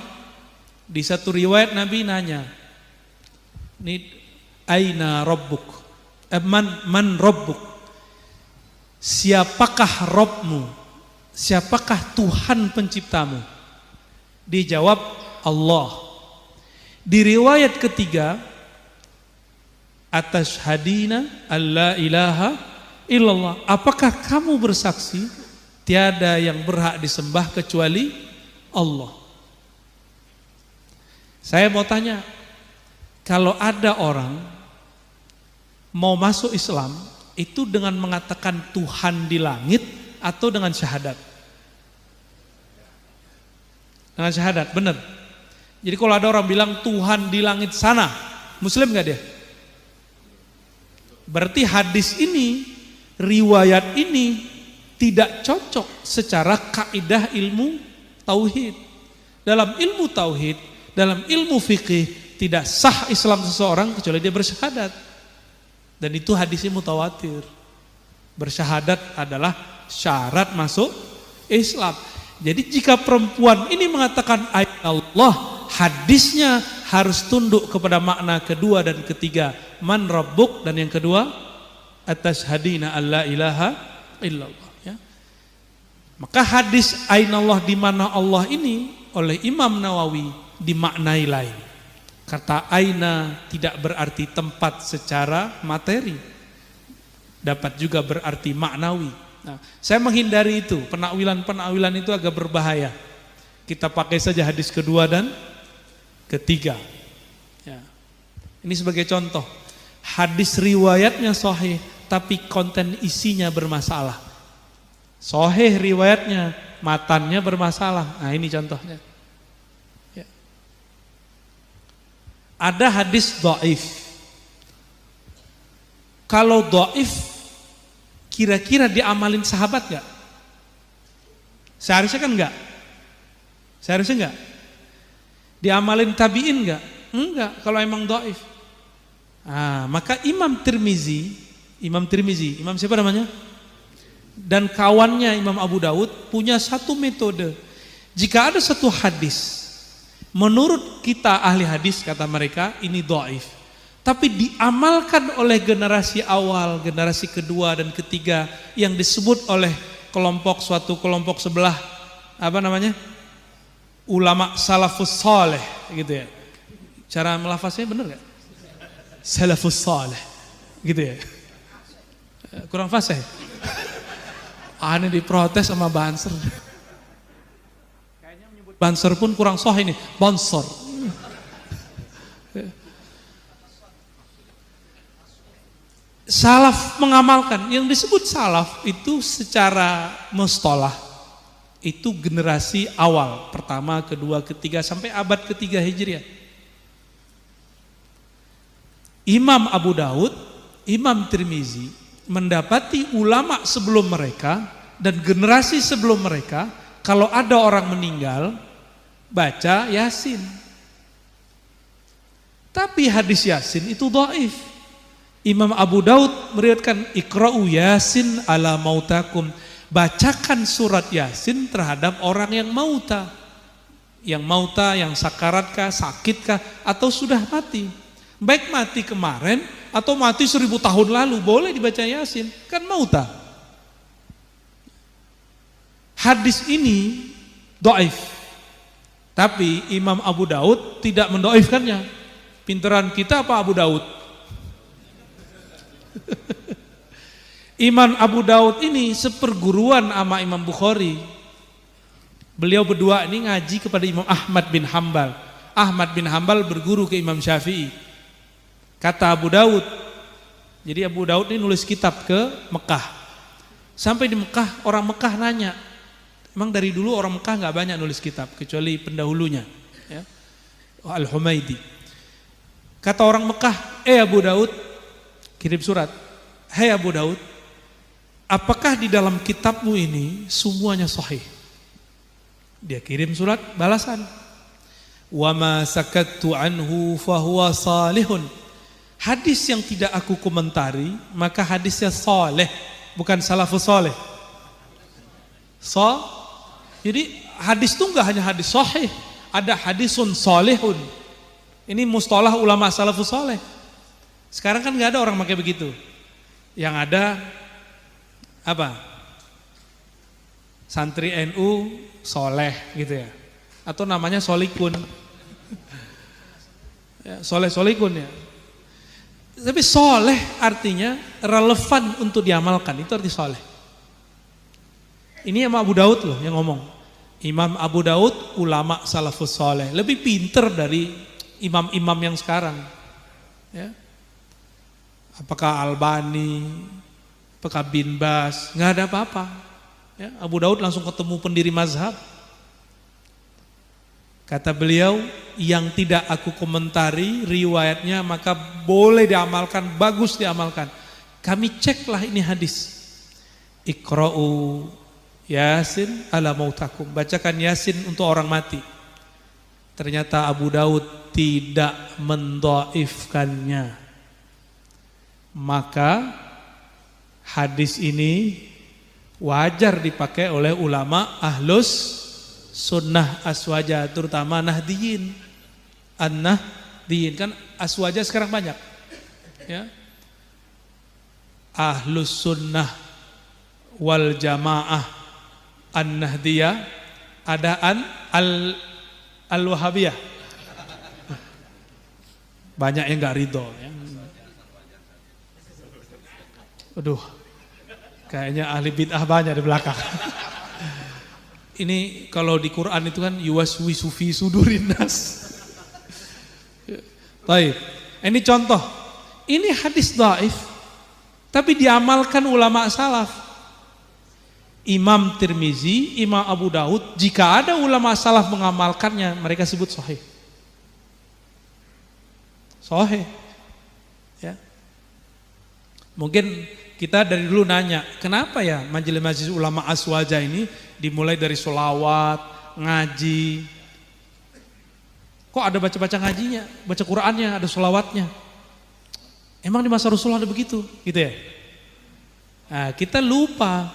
Di satu riwayat Nabi nanya, ini aina rabbuk? Man rabbuk? Siapakah Rabbmu? Siapakah Tuhan penciptamu? Dijawab Allah. Di riwayat ketiga, atashhadina alla ilaha illallah. Apakah kamu bersaksi tiada yang berhak disembah kecuali Allah? Saya mau tanya, kalau ada orang mau masuk Islam itu dengan mengatakan Tuhan di langit atau dengan syahadat? Dengan syahadat, benar. Jadi kalau ada orang bilang Tuhan di langit sana, Muslim gak dia? Berarti hadis ini, riwayat ini tidak cocok secara kaidah ilmu tauhid. Dalam ilmu tauhid, dalam ilmu fikih, tidak sah Islam seseorang kecuali dia bersyahadat. Dan itu hadisnya mutawatir. Bersyahadat adalah syarat masuk Islam. Jadi jika perempuan ini mengatakan ayat Allah, hadisnya harus tunduk kepada makna kedua dan ketiga, man rabbuk, dan yang kedua atashhadina alla ilaha illallah, ya. Maka hadis ainallah, di mana Allah ini, oleh Imam Nawawi dimaknai lain. Kata aina tidak berarti tempat secara materi, dapat juga berarti maknawi. Nah, saya menghindari itu, penakwilan itu agak berbahaya. Kita pakai saja hadis kedua dan ketiga. Ya. Ini sebagai contoh, hadis riwayatnya sahih, tapi konten isinya bermasalah. Sahih riwayatnya, matannya bermasalah. Nah ini contohnya. Ya. Ada hadis dhaif. Kalau dhaif, kira-kira diamalin sahabat gak? Seharusnya kan enggak. Seharusnya enggak. Diamalin tabi'in gak? Enggak, kalau emang dhaif. Maka Imam Tirmizi, Imam siapa namanya? Dan kawannya Imam Abu Daud punya satu metode. Jika ada satu hadis, menurut kita ahli hadis, kata mereka, ini dhaif, tapi diamalkan oleh generasi awal, generasi kedua dan ketiga yang disebut oleh suatu kelompok sebelah, apa namanya? Ulama salafus saleh, gitu ya. Cara melafaznya benar gak? Salafus saleh, gitu ya. Kurang fasih. Ini diprotes sama Banser. Kayaknya menyebut Banser pun kurang sahih ini, Bansor. Salaf mengamalkan, yang disebut salaf itu secara mustalah itu generasi awal, pertama, kedua, ketiga, sampai abad ketiga Hijriah. Imam Abu Daud, Imam Tirmizi mendapati ulama sebelum mereka dan generasi sebelum mereka, kalau ada orang meninggal baca Yasin. Tapi hadis Yasin itu dhaif. Imam Abu Daud meriwayatkan Iqra'u Yasin ala mautakum. Bacakan surat Yasin terhadap orang yang mauta. Yang mauta, yang sakaratkah, sakitkah, atau sudah mati. Baik mati kemarin atau mati 1000 tahun lalu, boleh dibaca Yasin, kan mauta. Hadis ini dhaif. Tapi Imam Abu Daud tidak mendoifkannya. Pinteran kita apa Abu Daud? Imam Abu Daud ini seperguruan sama Imam Bukhari. Beliau berdua ini ngaji kepada Imam Ahmad bin Hambal. Ahmad bin Hambal berguru ke Imam Syafi'i. Kata Abu Daud, jadi Abu Daud ini nulis kitab ke Mekah. Sampai di Mekah, orang Mekah nanya, emang dari dulu orang Mekah nggak banyak nulis kitab, kecuali pendahulunya, ya, Al-Humaidi. Kata orang Mekah, Abu Daud, kirim surat, hai Abu Daud, apakah di dalam kitabmu ini semuanya sahih? Dia kirim surat balasan. Wa ma sakattu anhu fahuwa salihun. Hadis yang tidak aku komentari, maka hadisnya saleh, bukan salafus saleh. Jadi hadis itu enggak hanya hadis sahih, ada hadisun salihun. Ini mustalah ulama salafus saleh. Sekarang kan enggak ada orang pakai begitu. Yang ada apa? Santri NU soleh gitu ya, atau namanya solikun, ya, soleh solikun ya. Tapi soleh artinya relevan untuk diamalkan, itu arti soleh. Ini Imam Abu Daud loh yang ngomong. Imam Abu Daud ulama salafus soleh, lebih pinter dari imam-imam yang sekarang. Ya. Apakah Albani, apakah Bin Bas, nggak ada apa-apa. Ya, Abu Daud langsung ketemu pendiri mazhab. Kata beliau, yang tidak aku komentari riwayatnya maka boleh diamalkan, bagus diamalkan. Kami ceklah ini hadis. Iqra'u Yasin ala mautakum. Bacakan Yasin untuk orang mati. Ternyata Abu Daud tidak mendhaifkannya. Maka hadis ini wajar dipakai oleh ulama ahlus sunnah aswaja, terutama nahdiyin. An-nahdiyin kan aswaja sekarang banyak, ya. Ahlus sunnah wal jamaah an-nahdiyah, ada al-wahabiyah. Banyak yang nggak ridho, ya. Aduh, kayaknya ahli bid'ah banyak di belakang. Ini kalau di Quran itu kan yuwaswisu fi sudurin nas. Baik, ini contoh. Ini hadis dhaif, tapi diamalkan ulama salaf. Imam Tirmizi, Imam Abu Daud, jika ada ulama salaf mengamalkannya, mereka sebut sahih. Sahih. Ya. Mungkin kita dari dulu nanya, kenapa ya majelis-majelis ulama aswaja ini dimulai dari sholawat, ngaji. Kok ada baca-baca ngajinya, baca Qur'annya, ada sholawatnya. Emang di masa Rasulullah ada begitu? Gitu ya? Nah, kita lupa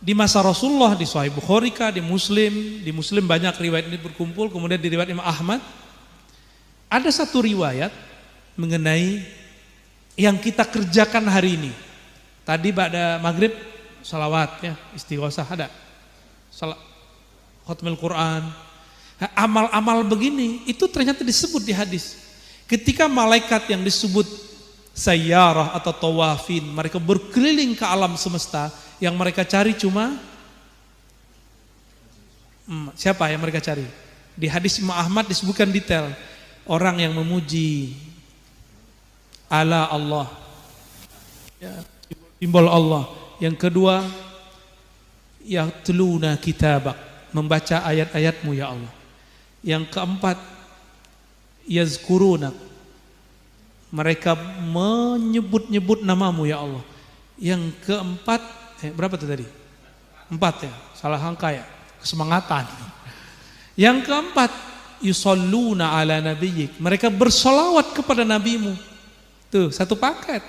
di masa Rasulullah, di Sahih Bukhari kah, di Muslim banyak riwayat ini berkumpul, kemudian di riwayat Imam Ahmad. Ada satu riwayat mengenai yang kita kerjakan hari ini. Tadi pada maghrib salawat ya, istighosah ada. Khatmul Quran. Nah, amal-amal begini itu ternyata disebut di hadis. Ketika malaikat yang disebut sayyarah atau tawafin, mereka berkeliling ke alam semesta, yang mereka cari cuma siapa yang mereka cari? Di hadis Imam Ahmad disebutkan detail, orang yang memuji ala Allah. Ya, simbol Allah. Yang kedua, yatluna kitabak, membaca ayat-ayatmu ya Allah. Yang keempat, yazkurunak, mereka menyebut-nyebut namamu ya Allah. Yang keempat, berapa tuh tadi? 4 ya, salah angka ya, kesemangatan. Yang keempat, yusalluna ala nabiyyik, mereka bersolawat kepada nabimu. Tuh, satu paket.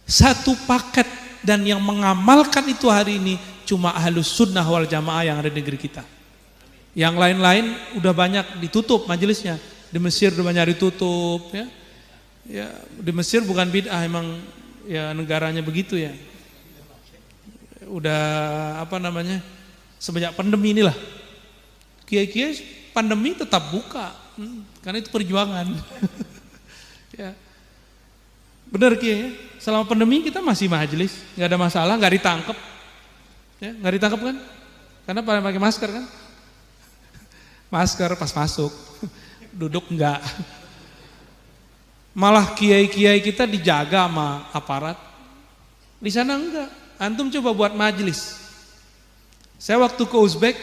Satu paket, dan yang mengamalkan itu hari ini cuma Ahlus Sunnah wal Jamaah yang ada di negeri kita. Yang lain-lain udah banyak ditutup majelisnya. Di Mesir udah banyak ditutup ya. Ya, di Mesir bukan bid'ah, emang ya negaranya begitu ya. Udah apa namanya? Semenjak pandemi inilah. Kiai-kiai pandemi tetap buka. Karena itu perjuangan. Ya. Benar Kiai ya? Selama pandemi kita masih majelis, nggak ada masalah, nggak ditangkap. Ya, nggak ditangkap kan? Karena pakai masker kan? Masker pas masuk, duduk enggak. Malah kiai-kiai kita dijaga sama aparat. Di sana enggak. Antum coba buat majelis. Saya waktu ke Uzbek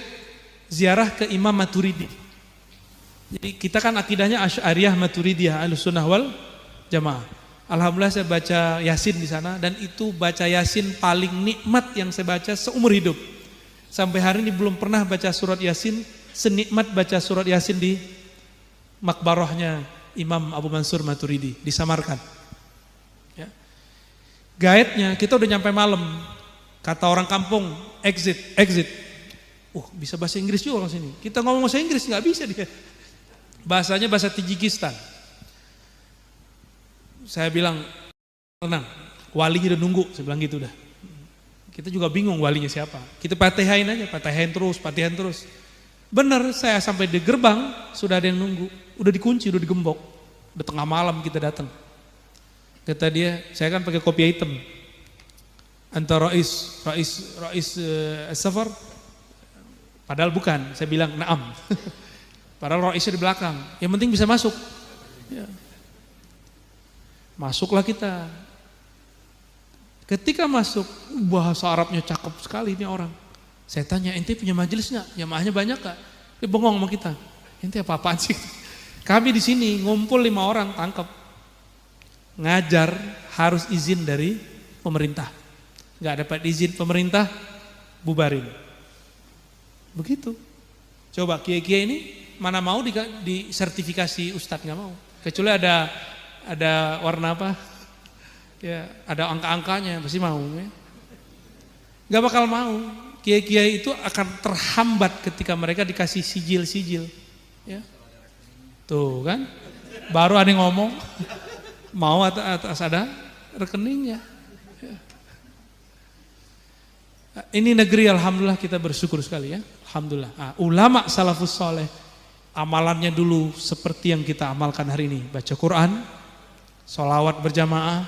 ziarah ke Imam Maturidi. Jadi kita kan akidahnya Asy'ariyah Maturidiyah, Ahlussunnah wal Jamaah. Alhamdulillah saya baca Yasin di sana, dan itu baca Yasin paling nikmat yang saya baca seumur hidup. Sampai hari ini belum pernah baca surat Yasin senikmat baca surat Yasin di makbarahnya Imam Abu Mansur Maturidi di Samarkand. Ya. Gaetnya kita udah nyampe malam, kata orang kampung exit. Bisa bahasa Inggris juga orang sini. Kita ngomong bahasa Inggris nggak bisa dia. Bahasanya bahasa Tajikistan. Saya bilang tenang, walinya udah nunggu. Saya bilang gitu udah. Kita juga bingung walinya siapa. Kita patihain aja, patihain terus. Benar, saya sampai di gerbang sudah ada yang nunggu, udah dikunci, udah digembok, udah tengah malam kita datang. Kata dia, saya kan pakai kopiah hitam. Antara Rais Safar, padahal bukan. Saya bilang naam. Padahal Raisnya di belakang. Yang penting bisa masuk. Ya. Masuklah kita. Ketika masuk, bahasa Arabnya cakep sekali ini orang. Saya tanya, ente punya majelis nggak? Jamaahnya banyak nggak? Dia bengong sama kita. Ente apa-apaan sih? Kami di sini ngumpul 5 orang tangkap. Ngajar harus izin dari pemerintah. Nggak dapat izin pemerintah, bubarin. Begitu. Coba kiai-kiai ini mana mau di sertifikasi ustadz, nggak mau. Kecuali ada warna apa? Ya, ada angka-angkanya pasti mau. Ya. Nggak bakal mau. Kiai-kiai itu akan terhambat ketika mereka dikasih sijil-sijil. Ya. Tuh kan, baru ada yang ngomong, mau atas ada rekeningnya. Ya. Ini negeri alhamdulillah kita bersyukur sekali ya. Alhamdulillah. Ulama salafus soleh, amalannya dulu seperti yang kita amalkan hari ini. Baca Quran, sholawat berjamaah,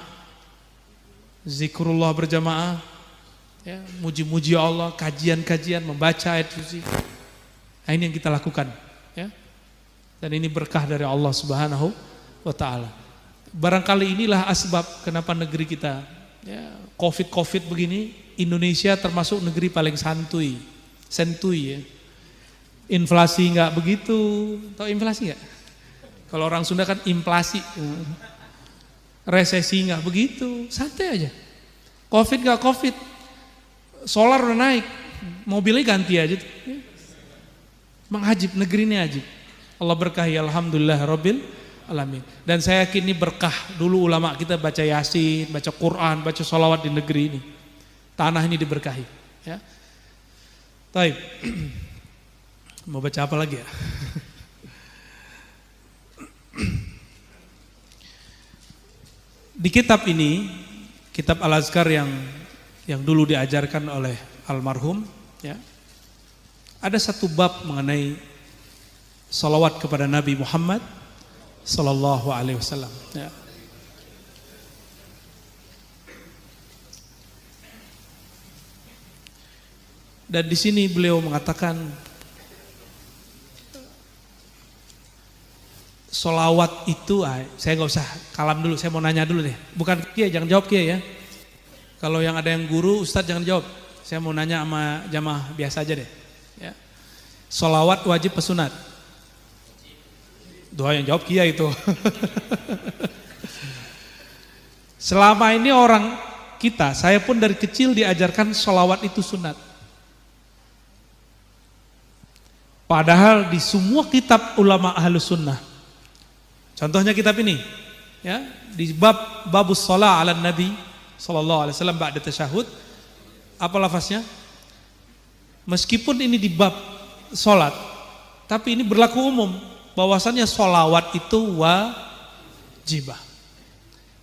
zikrullah berjamaah, ya, muji-muji Allah, kajian-kajian, membaca ayat suci. Nah, ini yang kita lakukan, ya. Dan ini berkah dari Allah Subhanahu wa taala. Barangkali inilah asbab kenapa negeri kita ya, Covid begini, Indonesia termasuk negeri paling santuy ya. Inflasi enggak begitu. Tahu inflasi enggak? Kalau orang Sunda kan inflasi. Resesi enggak begitu, santai aja. Covid enggak Covid. Solar udah naik, mobilnya ganti aja. Emang ajib, negeri ini ajib. Allah berkahi, alhamdulillah rabbil alamin. Dan saya yakin ini berkah. Dulu ulama kita baca Yasin, baca Quran, baca sholawat di negeri ini. Tanah ini diberkahi. Ya. Taib. Mau baca apa lagi ya? Di kitab ini, kitab Al-Azkar yang dulu diajarkan oleh almarhum, ya, ada satu bab mengenai salawat kepada Nabi Muhammad sallallahu alaihi wasallam. Ya. Dan di sini beliau mengatakan salawat itu, saya nggak usah kalam dulu, saya mau nanya dulu deh. Bukan Kiai, jangan jawab Kiai ya. Kalau yang ada yang guru, Ustadz jangan jawab. Saya mau nanya sama jamaah biasa aja deh. Ya. Sholawat wajib pesunat. Doa yang jawab Kiai itu. Selama ini orang kita, saya pun dari kecil diajarkan sholawat itu sunat. Padahal di semua kitab ulama ahlus sunnah. Contohnya kitab ini. Ya, di babus sholat ala nabi. sallallahu alaihi wasallam ba'da tasyahud. Apa lafaznya? Meskipun ini di bab salat, tapi ini berlaku umum bahwasannya sholawat itu wajibah.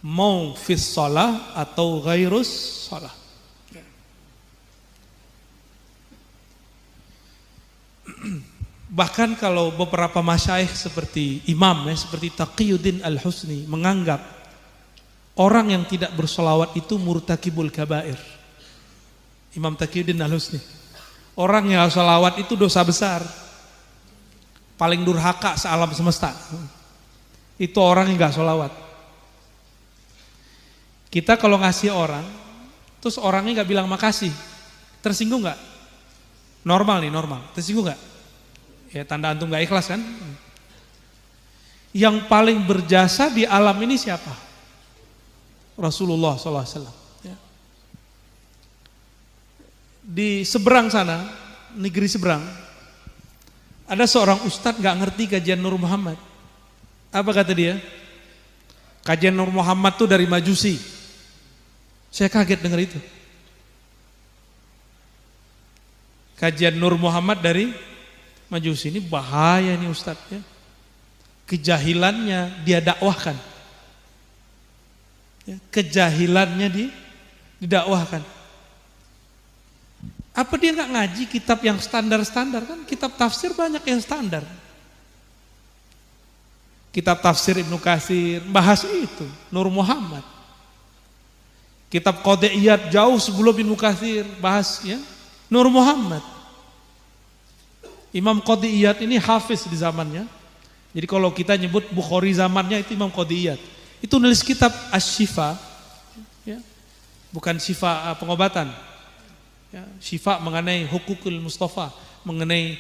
Mau fis shalah atau ghairus shalah. Bahkan kalau beberapa masyayikh seperti imam seperti Taqiyuddin Al-Husni menganggap orang yang tidak bersolawat itu murtakibul kabair. Imam Taqiyuddin Al-Husni, orang yang sholawat itu dosa besar, paling durhaka sealam semesta. Itu orang yang gak sholawat. Kita kalau ngasih orang, terus orangnya gak bilang makasih, tersinggung gak? Normal nih, normal. Tersinggung gak? Ya tanda antum gak ikhlas kan? Yang paling berjasa di alam ini siapa? Rasulullah SAW. Ya. Di seberang sana, negeri seberang, ada seorang ustadz gak ngerti kajian Nur Muhammad. Apa kata dia? Kajian Nur Muhammad tuh dari Majusi. Saya kaget dengar itu. Kajian Nur Muhammad dari Majusi, ini bahaya nih ustadz ya. Kejahilannya dia dakwahkan. Ya, kejahilannya didakwahkan. Apa dia nggak ngaji kitab yang standar-standar kan? Kitab tafsir banyak yang standar. Kitab tafsir Ibnu Katsir bahas itu, Nur Muhammad. Kitab Qadiyat jauh sebelum Ibnu Katsir bahas ya, Nur Muhammad. Imam Qadiyat ini hafiz di zamannya. Jadi kalau kita nyebut Bukhari zamannya itu Imam Qadiyat. Itu nulis kitab Asy-Syifa, ya. Bukan syifa pengobatan. Ya, syifa mengenai hukukul Mustafa, mengenai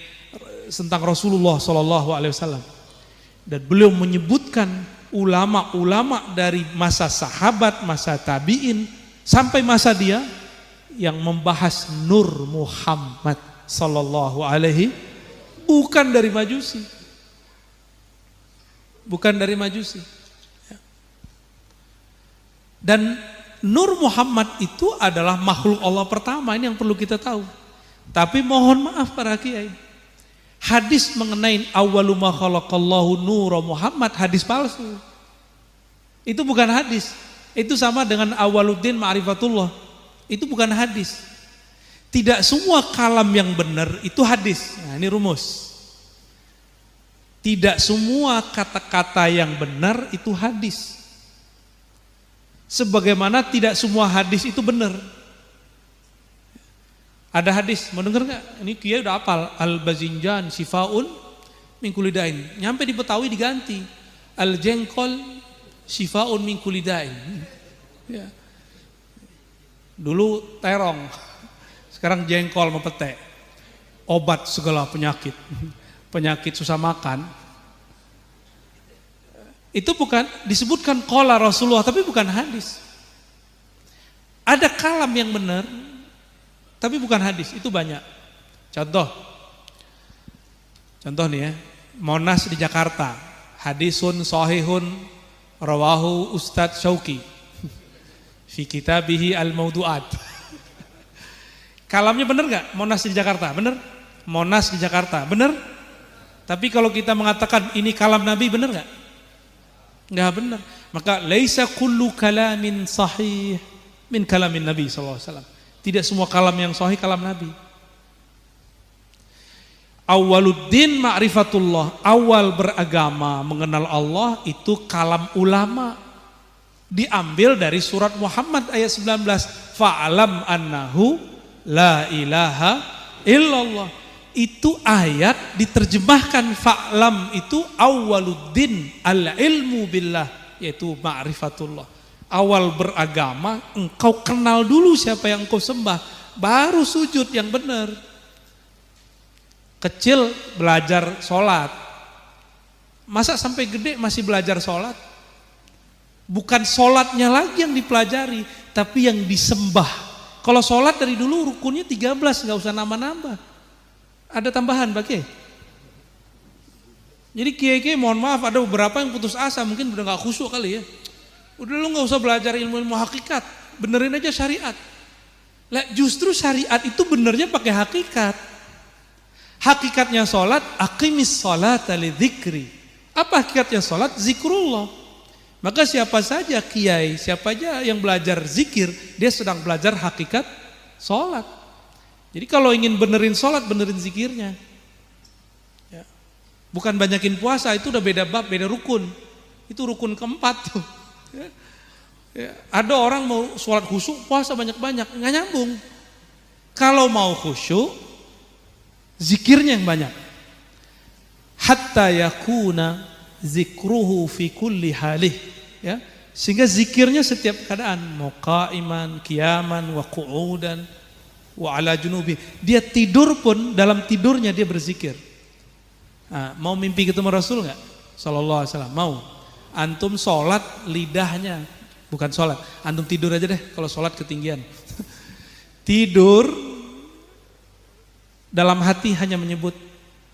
tentang Rasulullah SAW. Dan beliau menyebutkan ulama-ulama dari masa sahabat, masa tabi'in, sampai masa dia yang membahas Nur Muhammad sallallahu alaihi, bukan dari Majusi. Bukan dari Majusi. Dan Nur Muhammad itu adalah makhluk Allah pertama, ini yang perlu kita tahu. Tapi mohon maaf para kiai, hadis mengenai awwalu ma khalaqallahu nur Muhammad hadis palsu. Itu bukan hadis. Itu sama dengan awaluddin ma'rifatullah. Itu bukan hadis. Tidak semua kalam yang benar itu hadis. Nah, ini rumus. Tidak semua kata-kata yang benar itu hadis. Sebagaimana tidak semua hadis itu benar. Ada hadis, mau denger gak? Ini kiai udah hafal. Al-Bazinjan Sifaun min kulli dain. Nyampe di Betawi diganti. Al-Jengkol Sifaun min kulli dain. Ya. Dulu terong, sekarang jengkol sama pete. Obat segala penyakit. Penyakit susah makan. Itu bukan disebutkan qala Rasulullah, tapi bukan hadis. Ada kalam yang benar, tapi bukan hadis, itu banyak. Contoh nih ya, Monas di Jakarta, hadisun sahihun rawahu Ustadz Syauqi fi kitabihi al-mawdu'at. Kalamnya benar gak? Monas di Jakarta, benar? Monas di Jakarta, benar? Tapi kalau kita mengatakan ini kalam Nabi, benar gak? Enggak benar. Maka laisa kullu kalamin sahih min kalamin Nabi SAW. Tidak semua kalam yang sahih kalam Nabi. Awaluddin ma'rifatullah, awal beragama mengenal Allah itu kalam ulama. Diambil dari surat Muhammad ayat 19. Fa'alam annahu la ilaha illallah. Itu ayat diterjemahkan fa'lam itu awaluddin al-ilmu billah, yaitu ma'rifatullah. Awal beragama engkau kenal dulu siapa yang engkau sembah, baru sujud yang benar. Kecil belajar sholat, masa sampai gede masih belajar sholat? Bukan sholatnya lagi yang dipelajari, tapi yang disembah. Kalau sholat dari dulu rukunnya 13, gak usah nambah-nambah. Ada tambahan Pak Kiai. Jadi kiai-kiai mohon maaf, ada beberapa yang putus asa, mungkin udah gak khusyuk kali ya. Udah lu gak usah belajar ilmu hakikat, benerin aja syariat. Lah justru syariat itu benernya pakai hakikat. Hakikatnya sholat, aqimis sholata lidzikri. Apa hakikatnya sholat? Zikrullah. Maka siapa saja kiai, siapa aja yang belajar zikir, dia sedang belajar hakikat sholat. Jadi kalau ingin benerin sholat, benerin zikirnya. Ya. Bukan banyakin puasa, itu udah beda bab, beda rukun. Itu rukun keempat tuh. Ya. Ya. Ada orang mau sholat khusyuk, puasa banyak-banyak, nggak nyambung. Kalau mau khusyuk, zikirnya yang banyak. Hatta yakuna zikruhu fi kulli halih, ya, sehingga zikirnya setiap keadaan, mau qaiman, qiyaman, wa qu'udan, wa ala junubi. Dia tidur pun dalam tidurnya dia berzikir. Nah, mau mimpi ketemu Rasul nggak? Sallallahu alaihi wasallam. Mau. Antum sholat lidahnya, bukan sholat. Antum tidur aja deh. Kalau sholat ketinggian. Tidur dalam hati hanya menyebut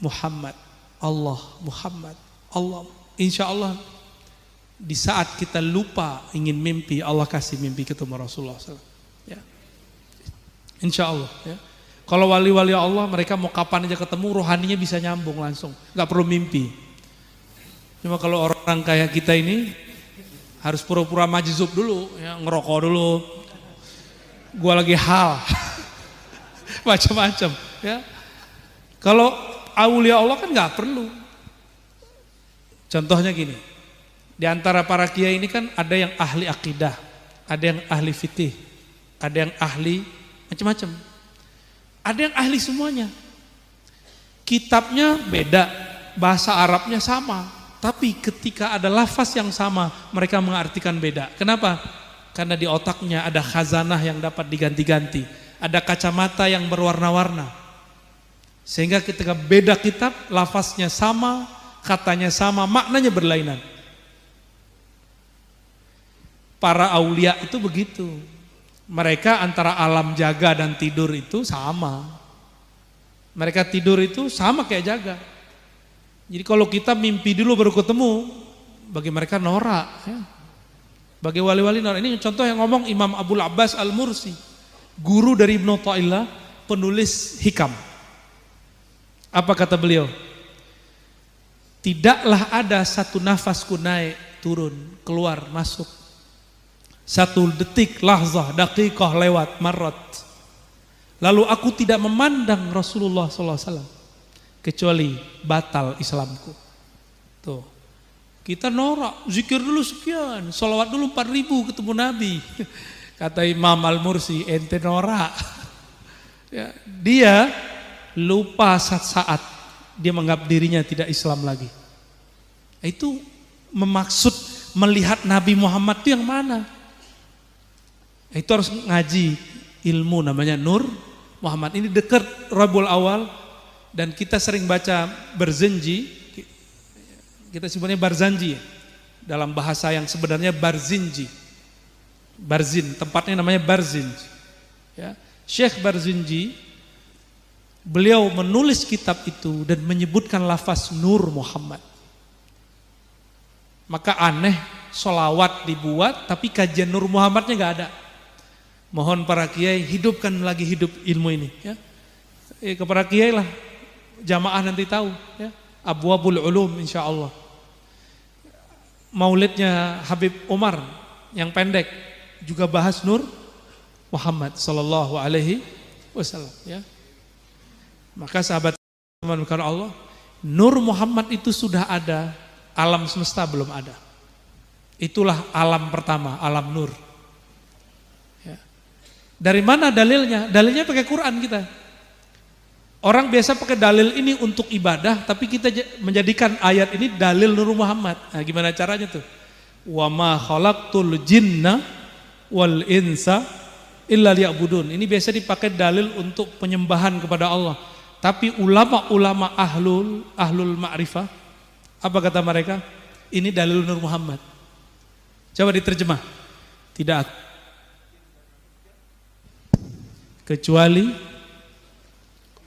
Muhammad, Allah, Muhammad, Allah. Insya Allah di saat kita lupa ingin mimpi, Allah kasih mimpi ketemu Rasulullah SAW. Ya. Insya Allah. Ya. Kalau wali-wali Allah mereka mau kapan aja ketemu, rohaninya bisa nyambung langsung, nggak perlu mimpi. Cuma kalau orang kayak kita ini harus pura-pura majzub dulu, ya, ngerokok dulu. Gua lagi hal, macam-macam. Ya. Kalau aulia Allah kan nggak perlu. Contohnya gini, di antara para kiai ini kan ada yang ahli akidah, ada yang ahli fikih, ada yang ahli macam-macam, ada yang ahli semuanya. Kitabnya beda, bahasa Arabnya sama, tapi ketika ada lafaz yang sama, mereka mengartikan beda. Kenapa? Karena di otaknya ada khazanah yang dapat diganti-ganti, ada kacamata yang berwarna-warna. Sehingga ketika beda kitab, lafaznya sama, katanya sama, maknanya berlainan. Para aulia itu begitu. Mereka antara alam jaga dan tidur itu sama. Mereka tidur itu sama kayak jaga. Jadi kalau kita mimpi dulu baru ketemu, bagi mereka norak. Ya. Bagi wali-wali norak. Ini contoh yang ngomong Imam Abul Abbas Al-Mursi, guru dari Ibnu Thaillah, penulis hikam. Apa kata beliau? Tidaklah ada satu nafasku naik, turun, keluar, masuk. Satu detik, lahzah, daqiqah lewat, marrat. Lalu aku tidak memandang Rasulullah SAW. Kecuali batal Islamku. Tuh. Kita norak, zikir dulu sekian, sholawat dulu 4.000 ketemu Nabi. Kata Imam Al-Mursi, ente norak. Ya, dia lupa saat dia menganggap dirinya tidak Islam lagi. Itu memaksud melihat Nabi Muhammad itu yang mana? Itu harus ngaji ilmu namanya Nur Muhammad. Ini dekat Rabiul Awal dan kita sering baca Barzinji. Kita sebutnya Barzanji dalam bahasa yang sebenarnya Barzinji. Barzin, tempatnya namanya Barzinji. Ya. Syekh Barzinji, beliau menulis kitab itu dan menyebutkan lafaz Nur Muhammad. Maka aneh, sholawat dibuat tapi kajian Nur Muhammadnya gak ada. Mohon para kiai hidupkan lagi hidup ilmu ini. Ya. Kepada kiai lah, jamaah nanti tahu. Ya. Abwabul Ulum insya Allah. Maulidnya Habib Umar yang pendek juga bahas Nur Muhammad Sallallahu Alaihi Wasallam. Ya. Maka sahabat teman Allah, Nur Muhammad itu sudah ada, alam semesta belum ada. Itulah alam pertama, alam nur. Ya. Dari mana dalilnya? Dalilnya pakai Quran kita. Orang biasa pakai dalil ini untuk ibadah, tapi kita menjadikan ayat ini dalil Nur Muhammad. Nah, gimana caranya tuh? Wa ma khalaqtul jinna wal insa illa liya'budun. Ini biasa dipakai dalil untuk penyembahan kepada Allah. Tapi ulama-ulama ahlul ma'rifah, apa kata mereka? Ini dalil Nur Muhammad. Coba diterjemah. Tidak kecuali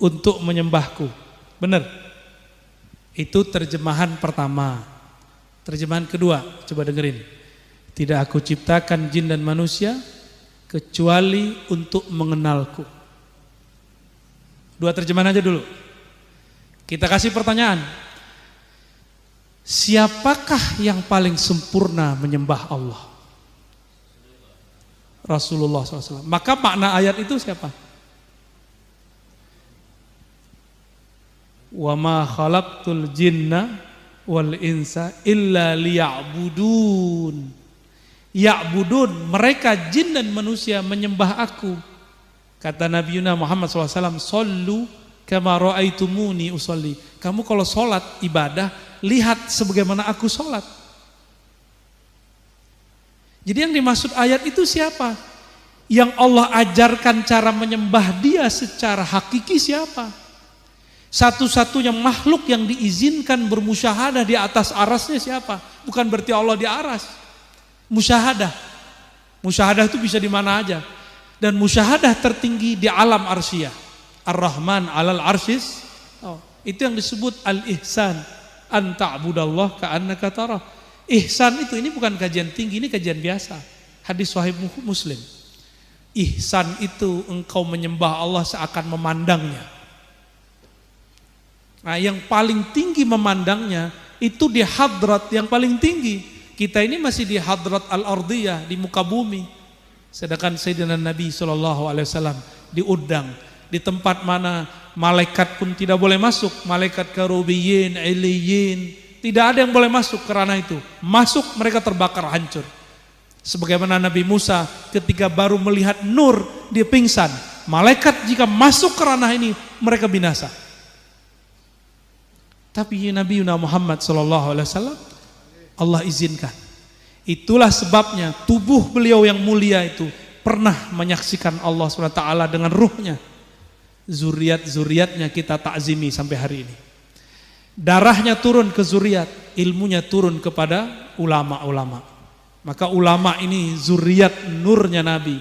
untuk menyembahku. Benar? Itu terjemahan pertama. Terjemahan kedua, coba dengerin. Tidak aku ciptakan jin dan manusia kecuali untuk mengenalku. Dua terjemahan aja dulu. Kita kasih pertanyaan. Siapakah yang paling sempurna menyembah Allah? Rasulullah SAW. Maka makna ayat itu siapa? Wa ma khalaqtul jinna wal insa illa liya'budun. Ya'budun, mereka jin dan manusia menyembah aku. Kata Nabi Muhammad SAW, Sallu kama ra'aitumuni usolli. Kamu kalau sholat ibadah, lihat sebagaimana aku sholat. Jadi yang dimaksud ayat itu siapa? Yang Allah ajarkan cara menyembah dia secara hakiki siapa? Satu-satunya makhluk yang diizinkan bermusyahadah di atas arasnya siapa? Bukan berarti Allah di aras. Musyahadah. Musyahadah itu bisa di mana aja. Dan musyahadah tertinggi di alam arsyah. Ar-Rahman alal arsyis. Itu yang disebut al-ihsan. An ta'budallah ka'annaka tarah. Ihsan itu, ini bukan kajian tinggi, ini kajian biasa. Hadis sahih Muslim. Ihsan itu engkau menyembah Allah seakan memandangnya. Nah, yang paling tinggi memandangnya itu di hadrat yang paling tinggi. Kita ini masih di hadrat al-ardiyah, di muka bumi. Sedangkan Sayyidina Nabi SAW diundang di tempat mana malaikat pun tidak boleh masuk. Malaikat karubiyin, iliyin, tidak ada yang boleh masuk karena itu. Masuk mereka terbakar hancur. Sebagaimana Nabi Musa ketika baru melihat nur dia pingsan. Malaikat jika masuk ke ranah ini mereka binasa. Tapi Nabi Muhammad SAW Allah izinkan. Itulah sebabnya tubuh beliau yang mulia itu pernah menyaksikan Allah SWT dengan ruhnya. Zuriat-zuriatnya kita takzimi sampai hari ini. Darahnya turun ke zuriat, ilmunya turun kepada ulama-ulama. Maka ulama ini zuriat nurnya Nabi.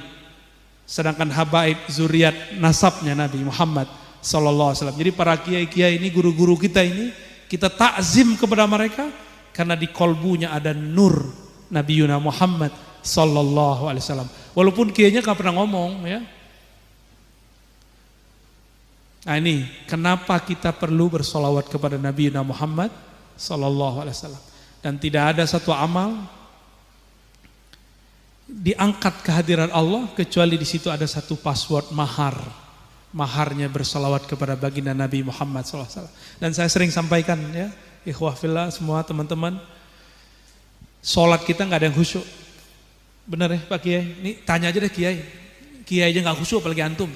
Sedangkan habaib zuriat nasabnya Nabi Muhammad SAW. Jadi para kiai-kiai ini, guru-guru kita ini, kita takzim kepada mereka karena di kolbunya ada nur Nabi Muhammad SAW. Walaupun kiainya gak pernah ngomong ya. Nah ini kenapa kita perlu bersolawat kepada Nabi Muhammad SAW. Dan tidak ada satu amal diangkat kehadiran Allah kecuali di situ ada satu password mahar. Maharnya bersolawat kepada baginda Nabi Muhammad SAW. Dan saya sering sampaikan ya, ikhwah fillah semua teman-teman, sholat kita nggak ada yang khusyuk. Benar ya Pak Kiai? Ini tanya aja deh Kiai. Kiai aja nggak khusyuk apalagi antum.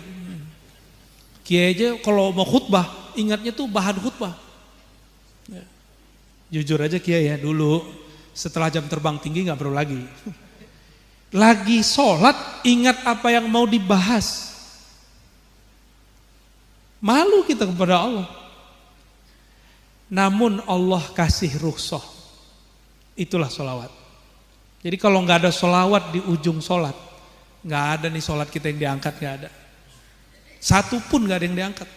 Kiai aja kalau mau khutbah ingatnya tuh bahan khutbah. Ya. Jujur aja Kiai ya, dulu setelah jam terbang tinggi nggak perlu lagi. Lagi sholat ingat apa yang mau dibahas. Malu kita kepada Allah. Namun Allah kasih rukhsah. Itulah sholawat. Jadi kalau nggak ada sholawat di ujung sholat, nggak ada nih sholat kita yang diangkat, nggak ada. Satu pun nggak ada yang diangkat.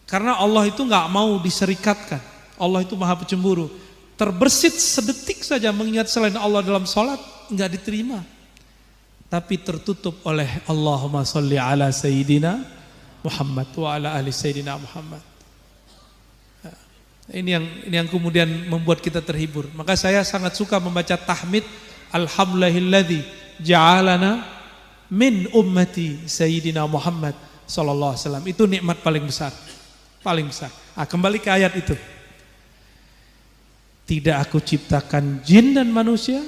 Karena Allah itu nggak mau diserikatkan. Allah itu maha pencemburu. Terbersit sedetik saja mengingat selain Allah dalam sholat, nggak diterima. Tapi tertutup oleh Allahumma sholli ala sayyidina Muhammad wa ala ahli sayyidina Muhammad. Ini yang kemudian membuat kita terhibur. Maka saya sangat suka membaca tahmid alhamdulillahilladzi ja'alana min ummati sayyidina Muhammad sallallahu alaihi wasallam. Itu nikmat paling besar. Paling besar. Kembali ke ayat itu. Tidak aku ciptakan jin dan manusia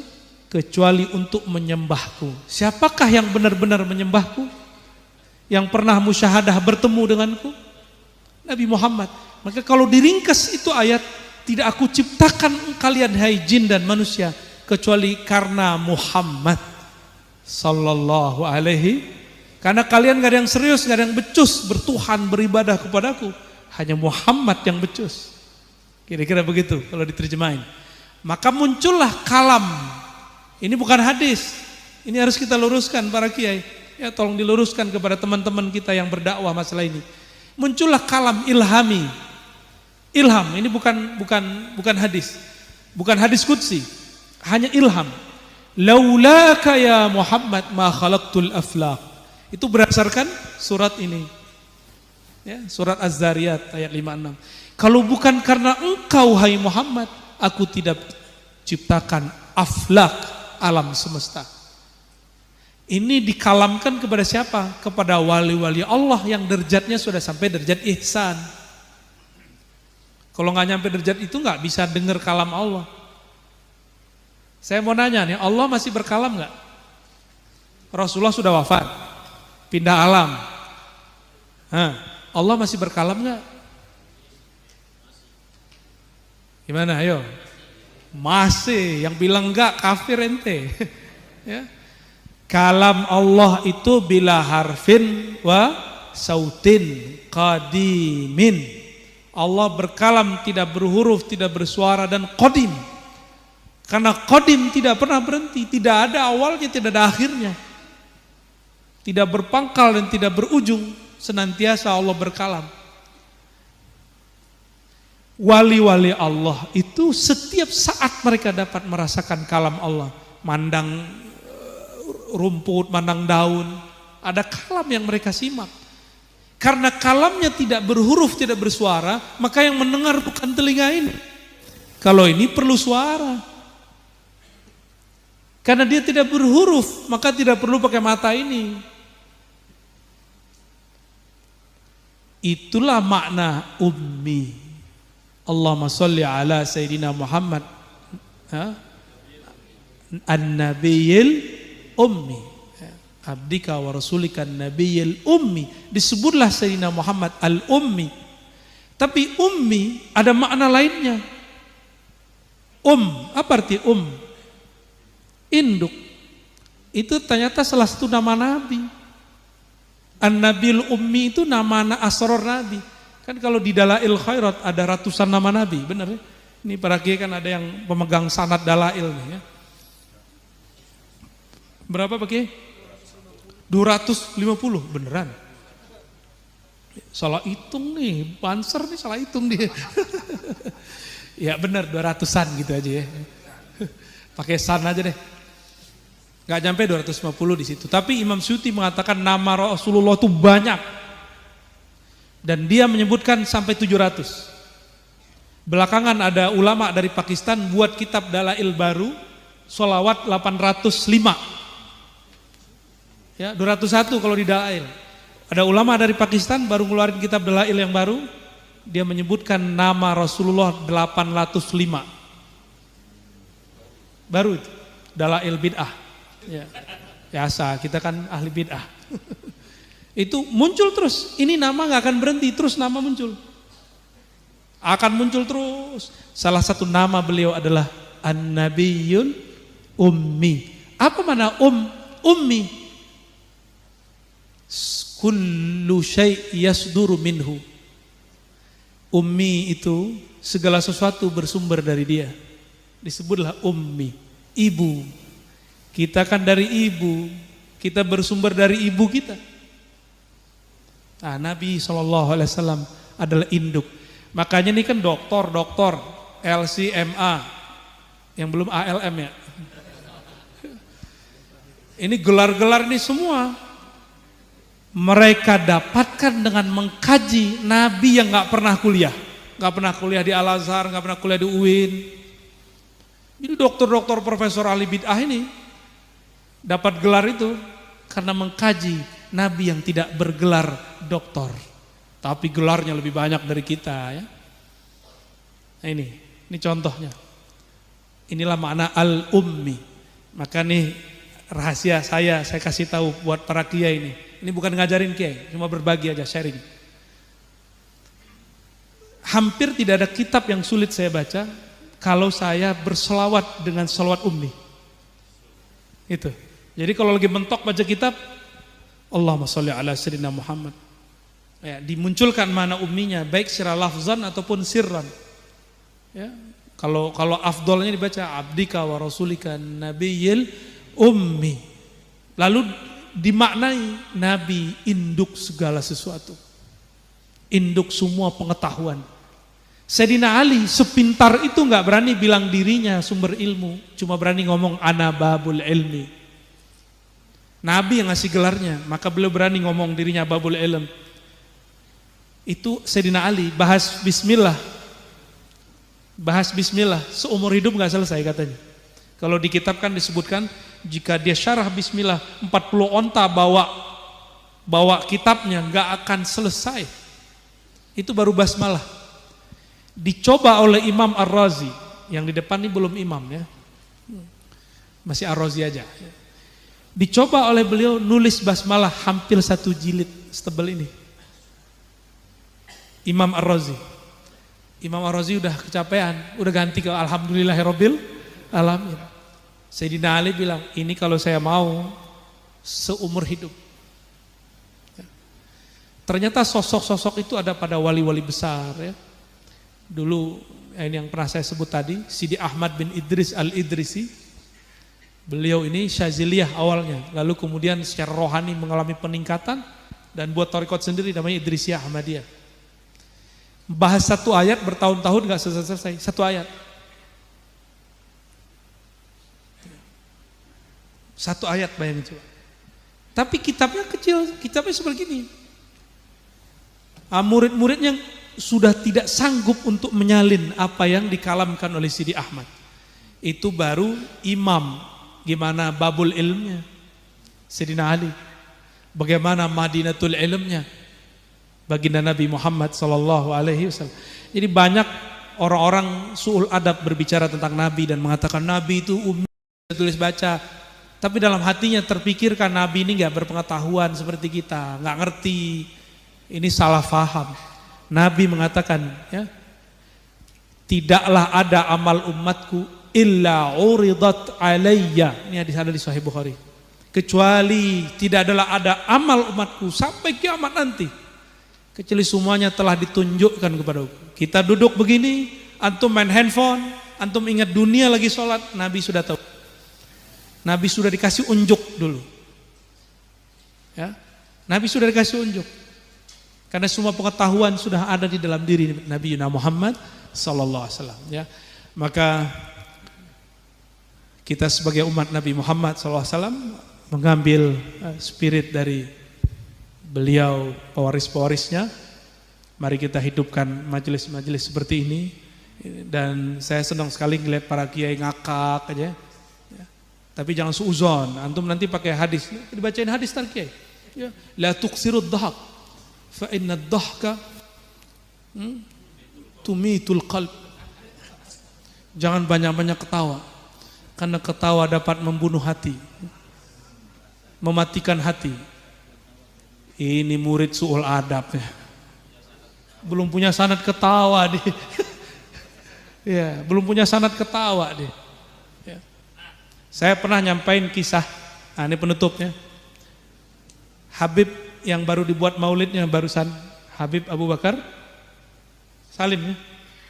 kecuali untuk menyembahku. Siapakah yang benar-benar menyembahku? Yang pernah musyahadah bertemu denganku? Nabi Muhammad. Maka kalau diringkas itu ayat, tidak aku ciptakan kalian hai jin dan manusia kecuali karena Muhammad sallallahu alaihi. Karena kalian gak ada yang serius, gak ada yang becus bertuhan beribadah kepadaku, hanya Muhammad yang becus. Kira-kira begitu kalau diterjemahin. Maka muncullah kalam. Ini bukan hadis. Ini harus kita luruskan para kiai. Ya tolong diluruskan kepada teman-teman kita yang berdakwah masalah ini. Muncullah kalam ilhami. Ilham ini bukan hadis. Bukan hadis qudsi. Hanya ilham. Laulaka ya Muhammad ma khalaqtul aflaq. Itu berdasarkan surat ini. Ya, surat Az-Zariyat ayat 56. Kalau bukan karena engkau hai Muhammad, aku tidak ciptakan aflak, alam semesta. Ini dikalamkan kepada siapa? Kepada wali-wali Allah yang derajatnya sudah sampai derajat ihsan. Kalau nggak nyampe derajat itu nggak bisa dengar kalam Allah. Saya mau nanya nih, Allah masih berkalam nggak? Rasulullah sudah wafat, pindah alam. Allah masih berkalam nggak? Gimana? Ayo. Masih. Yang bilang enggak kafir ente. Ya. Kalam Allah itu bila harfin wa sautin qadimin. Allah berkalam tidak berhuruf, tidak bersuara dan qadim. Karena qadim tidak pernah berhenti, tidak ada awalnya, tidak ada akhirnya. Tidak berpangkal dan tidak berujung, senantiasa Allah berkalam. Wali-wali Allah itu setiap saat mereka dapat merasakan kalam Allah. Mandang rumput, mandang daun, ada kalam yang mereka simak. Karena kalamnya tidak berhuruf, tidak bersuara, maka yang mendengar bukan telinga ini. Kalau ini perlu suara. Karena dia tidak berhuruf, maka tidak perlu pakai mata ini. Itulah makna ummi. Allahumma sholli ala Sayyidina Muhammad an-nabiyil ummi. Abdika wa rasulika an-nabiyil ummi. Disebutlah Sayyidina Muhammad al-ummi. Tapi ummi ada makna lainnya. Apa arti Induk. Itu ternyata salah satu nama Nabi. An-Nabil Ummi itu nama asror Nabi. Kan kalau di Dalail Khairat ada ratusan nama Nabi, benar ya? Ini para kiai kan ada yang pemegang sanad Dalail nih ya. Berapa Pak Kiai? 250, beneran. Salah hitung nih, Banser nih salah hitung dia. Ya benar 200-an gitu aja ya. Pakai san aja deh. Gak nyampe 250 di situ. Tapi Imam Suyuti mengatakan nama Rasulullah itu banyak. Dan dia menyebutkan sampai 700. Belakangan ada ulama dari Pakistan buat kitab Dalail baru, sholawat 805. Ya, 201 kalau di Dalail. Ada ulama dari Pakistan baru ngeluarin kitab Dalail yang baru, dia menyebutkan nama Rasulullah 805. Baru itu, Dalail bid'ah. Ya, biasa kita kan ahli bid'ah. Itu muncul terus. Ini nama nggak akan berhenti, terus nama muncul. Akan muncul terus. Salah satu nama beliau adalah An-Nabiyul Ummi. Apa mana ummi? Kullu syai' yasduru minhu. Ummi itu segala sesuatu bersumber dari dia. Disebutlah ummi, ibu. Kita kan dari ibu, kita bersumber dari ibu kita. Nah, Nabi SAW adalah induk. Makanya ini kan doktor, LCMA, yang belum ALM ya. Ini gelar-gelar ini semua mereka dapatkan dengan mengkaji Nabi yang nggak pernah kuliah, nggak pernah kuliah di Al-Azhar, nggak pernah kuliah di UIN. Jadi dokter-dokter profesor ahli bid'ah ini dapat gelar itu karena mengkaji Nabi yang tidak bergelar doktor, tapi gelarnya lebih banyak dari kita ya. Nah ini contohnya. Inilah makna al-ummi. Maka nih rahasia saya kasih tahu buat para kiai ini. Ini bukan ngajarin kiai, cuma berbagi aja, sharing. Hampir tidak ada kitab yang sulit saya baca kalau saya berselawat dengan selawat ummi. Itu. Jadi kalau lagi mentok baca kitab, Allahumma sholli ala sayyidina Muhammad. Ya, dimunculkan mana umminya, baik secara lafzan ataupun sirran. Ya, kalau afdolnya dibaca abdika wa rasulika nabiyil ummi. Lalu dimaknai Nabi induk segala sesuatu. Induk semua pengetahuan. Sayyidina Ali sepintar itu nggak berani bilang dirinya sumber ilmu, cuma berani ngomong ana babul ilmi. Nabi yang ngasih gelarnya, maka beliau berani ngomong dirinya babul ilm. Itu Sayyidina Ali bahas bismillah seumur hidup nggak selesai katanya. Kalau di kitab kan disebutkan jika dia syarah bismillah 40 onta bawa kitabnya nggak akan selesai. Itu baru basmalah. Dicoba oleh Imam Ar-Razi, yang di depan ini belum imam ya, masih Ar-Razi aja. Dicoba oleh beliau nulis basmalah hampir 1 jilid setebal ini. Imam Ar-Razi udah kecapean, udah ganti ke alhamdulillahirabbil alamin. Sayyidina Ali bilang, ini kalau saya mau seumur hidup. Ternyata sosok-sosok itu ada pada wali-wali besar ya. Dulu ini yang pernah saya sebut tadi, Sidi Ahmad bin Idris Al-Idrisi. Beliau ini Syaziliyah awalnya, lalu kemudian secara rohani mengalami peningkatan dan buat tarekat sendiri namanya Idrisiyah Ahmadiyah. Bahas 1 ayat bertahun-tahun gak selesai-selesai, 1 ayat. 1 ayat bayangin coba. Tapi kitabnya kecil, kitabnya seperti ini. Murid-muridnya sudah tidak sanggup untuk menyalin apa yang dikalamkan oleh Sidi Ahmad. Itu baru imam, gimana babul ilmnya Sayyidina Ali, bagaimana Madinatul ilmnya baginda Nabi Muhammad sallallahu alaihi wasallam. Jadi banyak orang-orang su'ul adab berbicara tentang Nabi dan mengatakan Nabi itu ummi, tulis baca, tapi dalam hatinya terpikirkan Nabi ini gak berpengetahuan seperti kita, gak ngerti. Ini salah faham. Nabi mengatakan ya, tidaklah ada amal umatku illa uridat alayya, ini hadis ada di Sahih Bukhari, kecuali tidak adalah ada amal umatku sampai kiamat nanti kecuali semuanya telah ditunjukkan kepadaku. Kita duduk begini, antum main handphone, antum ingat dunia lagi sholat, Nabi sudah tahu. Nabi sudah dikasih unjuk dulu ya, Nabi sudah dikasih unjuk. Karena semua pengetahuan sudah ada di dalam diri Nabi Muhammad sallallahu alaihi wasallam ya. Maka kita sebagai umat Nabi Muhammad sallallahu alaihi wasallam mengambil spirit dari beliau, pewaris-pewarisnya. Mari kita hidupkan majelis-majelis seperti ini. Dan saya senang sekali ngeliat para kiai ngakak aja ya. Tapi jangan suuzon, antum nanti pakai hadis, dibacain hadis tar kiai ya. La tuqsirud dhahak fa inna ad-dhahka tumitul qalb. Jangan banyak-banyak ketawa, karena ketawa dapat membunuh hati, mematikan hati. Ini murid su'ul adab ya, belum punya sanad ketawa dia. Ya, belum punya sanad ketawa dia ya. Saya pernah nyampain kisah, ini penutupnya. Habib yang baru dibuat maulidnya barusan, Habib Abu Bakar Salim ya.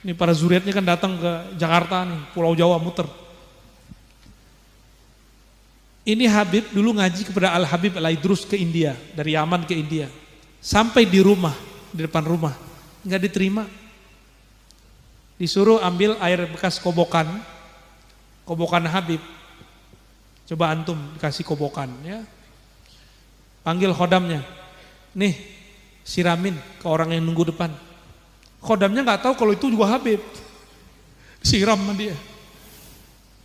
Ini para zuriatnya kan datang ke Jakarta nih, Pulau Jawa muter. Ini Habib dulu ngaji kepada Al-Habib Al-Idrus ke India, dari Yaman ke India. Sampai di rumah, di depan rumah, nggak diterima. Disuruh ambil air bekas kobokan Habib. Coba antum dikasih kobokan ya. Panggil khodamnya, nih siramin ke orang yang nunggu depan. Khodamnya nggak tahu kalau itu juga Habib, siram sama dia.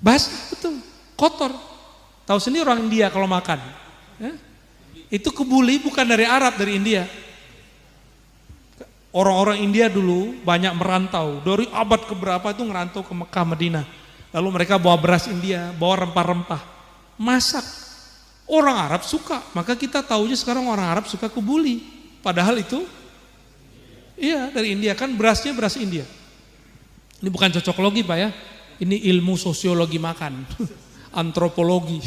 Bas betul, kotor. Tahu sendiri orang India kalau makan, ya? Itu kebuli bukan dari Arab, dari India. Orang-orang India dulu banyak merantau, dari abad keberapa itu ngerantau ke Mekah, Madinah. Lalu mereka bawa beras India, bawa rempah-rempah, masak. Orang Arab suka, maka kita tahunya sekarang orang Arab suka kebuli. Padahal itu, iya dari India, kan berasnya beras India. Ini bukan cocokologi Pak ya, ini ilmu sosiologi makan, antropologi.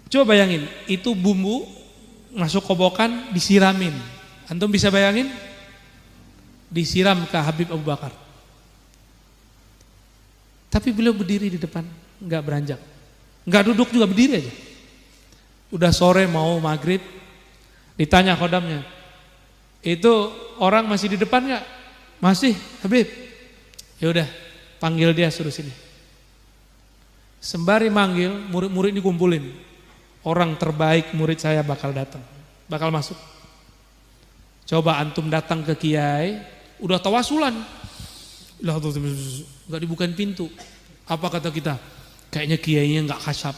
Coba bayangin, itu bumbu masuk kobokan disiramin. Antum bisa bayangin? Disiram ke Habib Abu Bakar. Tapi beliau berdiri di depan, nggak beranjak. Nggak duduk juga, berdiri aja. Udah sore mau maghrib, ditanya khodamnya, Itu orang masih di depan nggak? Masih, Habib. Ya udah, panggil dia, suruh sini. Sembari manggil, murid-murid dikumpulin. Orang terbaik murid saya bakal datang, bakal masuk. Coba antum datang ke kiai, udah tawasulan, nggak dibukain pintu. Apa kata kita? Kayaknya kiainya nggak kasap.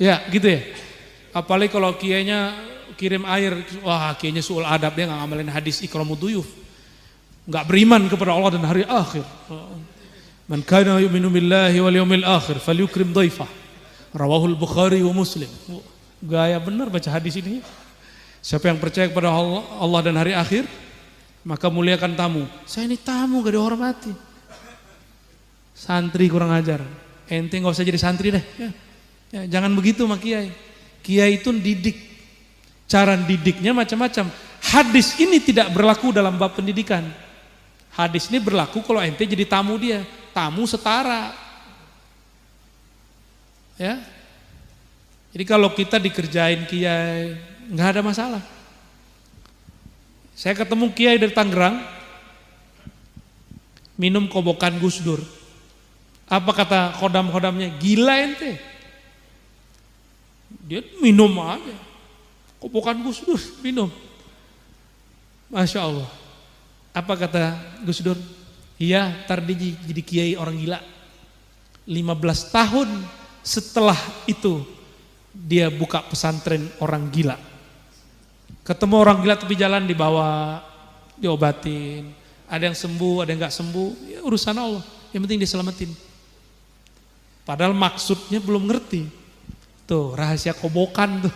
Ya gitu ya. Apalagi kalau kiainya kirim air, wah kiainya suul adab, dia nggak ngamalin hadis ikramud duyuf, nggak beriman kepada Allah dan hari akhir. Man kana yu'minu billahi wal yawmil akhir falyukrim dhaifah. Rawahul Bukhari wa Muslim. Gaya benar baca hadis ini. Siapa yang percaya kepada Allah dan hari akhir, maka muliakan tamu. Saya ini tamu gak dihormati. Santri kurang ajar. Ente gak usah jadi santri deh. Ya, jangan begitu sama kiai. Kiai itu didik. Cara didiknya macam-macam. Hadis ini tidak berlaku dalam bab pendidikan. Hadis ini berlaku kalau ente jadi tamu dia. Tamu setara. Ya. Jadi kalau kita dikerjain kiai, nggak ada masalah. Saya ketemu kiai dari Tangerang, minum kobokan Gus Dur. Apa kata kodam-kodamnya? Gila ente. Dia minum aja. Kobokan Gus Dur, minum. Masya Allah. Apa kata Gus Dur? Iya, ntar dia jadi kiai orang gila. 15 tahun setelah itu dia buka pesantren orang gila. Ketemu orang gila tepi jalan, dibawa, diobatin. Ada yang sembuh, ada yang gak sembuh, ya urusan Allah. Yang penting diselamatin. Padahal maksudnya belum ngerti. Tuh rahasia kobokan tuh.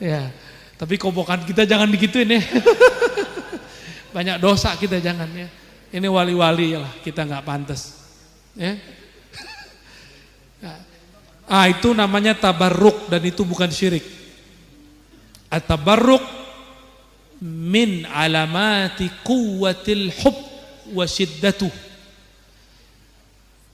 Ya, tapi kobokan kita jangan digituin ya. Banyak dosa kita jangan ya. Ini wali-wali lah, kita gak pantas. Ya. Itu namanya tabarruk dan itu bukan syirik. At-tabarruk min alamati quwwatil hub wa shiddatuh.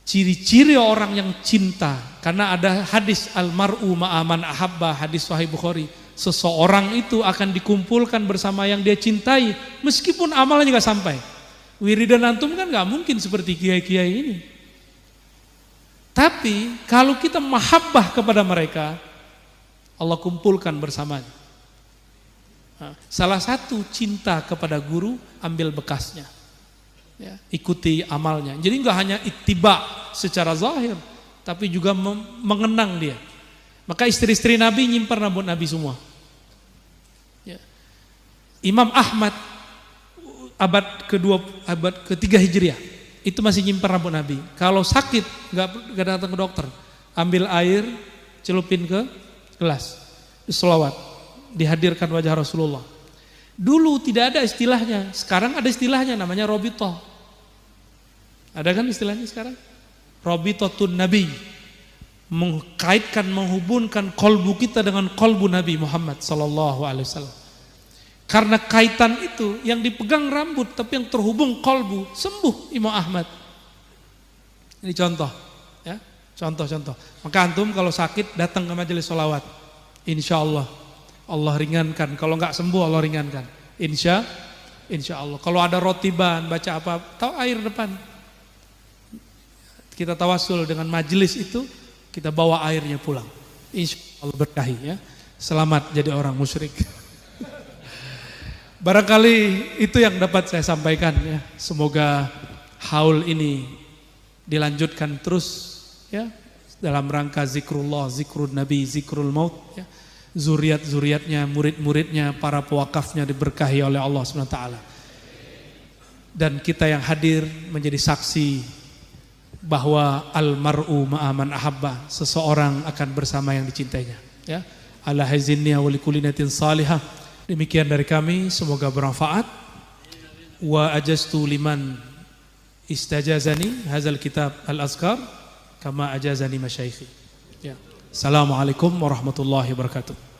Ciri-ciri orang yang cinta, karena ada hadis al-mar'u ma'aman ahabba, hadis Sahih Bukhari. Seseorang itu akan dikumpulkan bersama yang dia cintai meskipun amalnya gak sampai. Wiridan antum kan gak mungkin seperti kiai-kiai ini. Tapi kalau kita mahabbah kepada mereka, Allah kumpulkan bersamanya. Salah satu cinta kepada guru, ambil bekasnya, ya, ikuti amalnya. Jadi nggak hanya ittiba secara zahir, tapi juga mengenang dia. Maka istri-istri Nabi nyimpan rambut Nabi semua. Ya. Imam Ahmad abad ke-3 Hijriah itu masih nyimpan rambut Nabi. Kalau sakit nggak datang ke dokter, ambil air, celupin ke gelas, selawat, dihadirkan wajah Rasulullah. Dulu tidak ada istilahnya, sekarang ada istilahnya namanya robitoh. Ada kan istilahnya sekarang? Robitotun Nabi, mengkaitkan, menghubungkan kolbu kita dengan kolbu Nabi Muhammad sallallahu alaihi wasallam. Karena kaitan itu yang dipegang rambut tapi yang terhubung kolbu, sembuh Imam Ahmad. Ini contoh, ya, contoh-contoh. Maka antum kalau sakit datang ke majelis sholawat, insya Allah Allah ringankan. Kalau nggak sembuh Allah ringankan. Insya Allah. Kalau ada rotiban, baca apa, tahu air depan. Kita tawasul dengan majelis itu, kita bawa airnya pulang. Insya Allah berkahi ya. Selamat jadi orang musyrik. Barangkali itu yang dapat saya sampaikan ya. Semoga haul ini dilanjutkan terus ya dalam rangka zikrullah, zikrul nabi, zikrul maut ya. Zuriat-zuriatnya, murid-muridnya, para pewakafnya diberkahi oleh Allah SWT. Dan kita yang hadir menjadi saksi bahwa al-mar'u ma'aman ahabba, seseorang akan bersama yang dicintainya ya. Ala hazinniya wa likulinatin salihah. Demikian dari kami, semoga bermanfaat. Wa ajastu liman istajazani hazal kitab al-azkar kama ajazani masyaikhi. Ya. Assalamualaikum warahmatullahi wabarakatuh.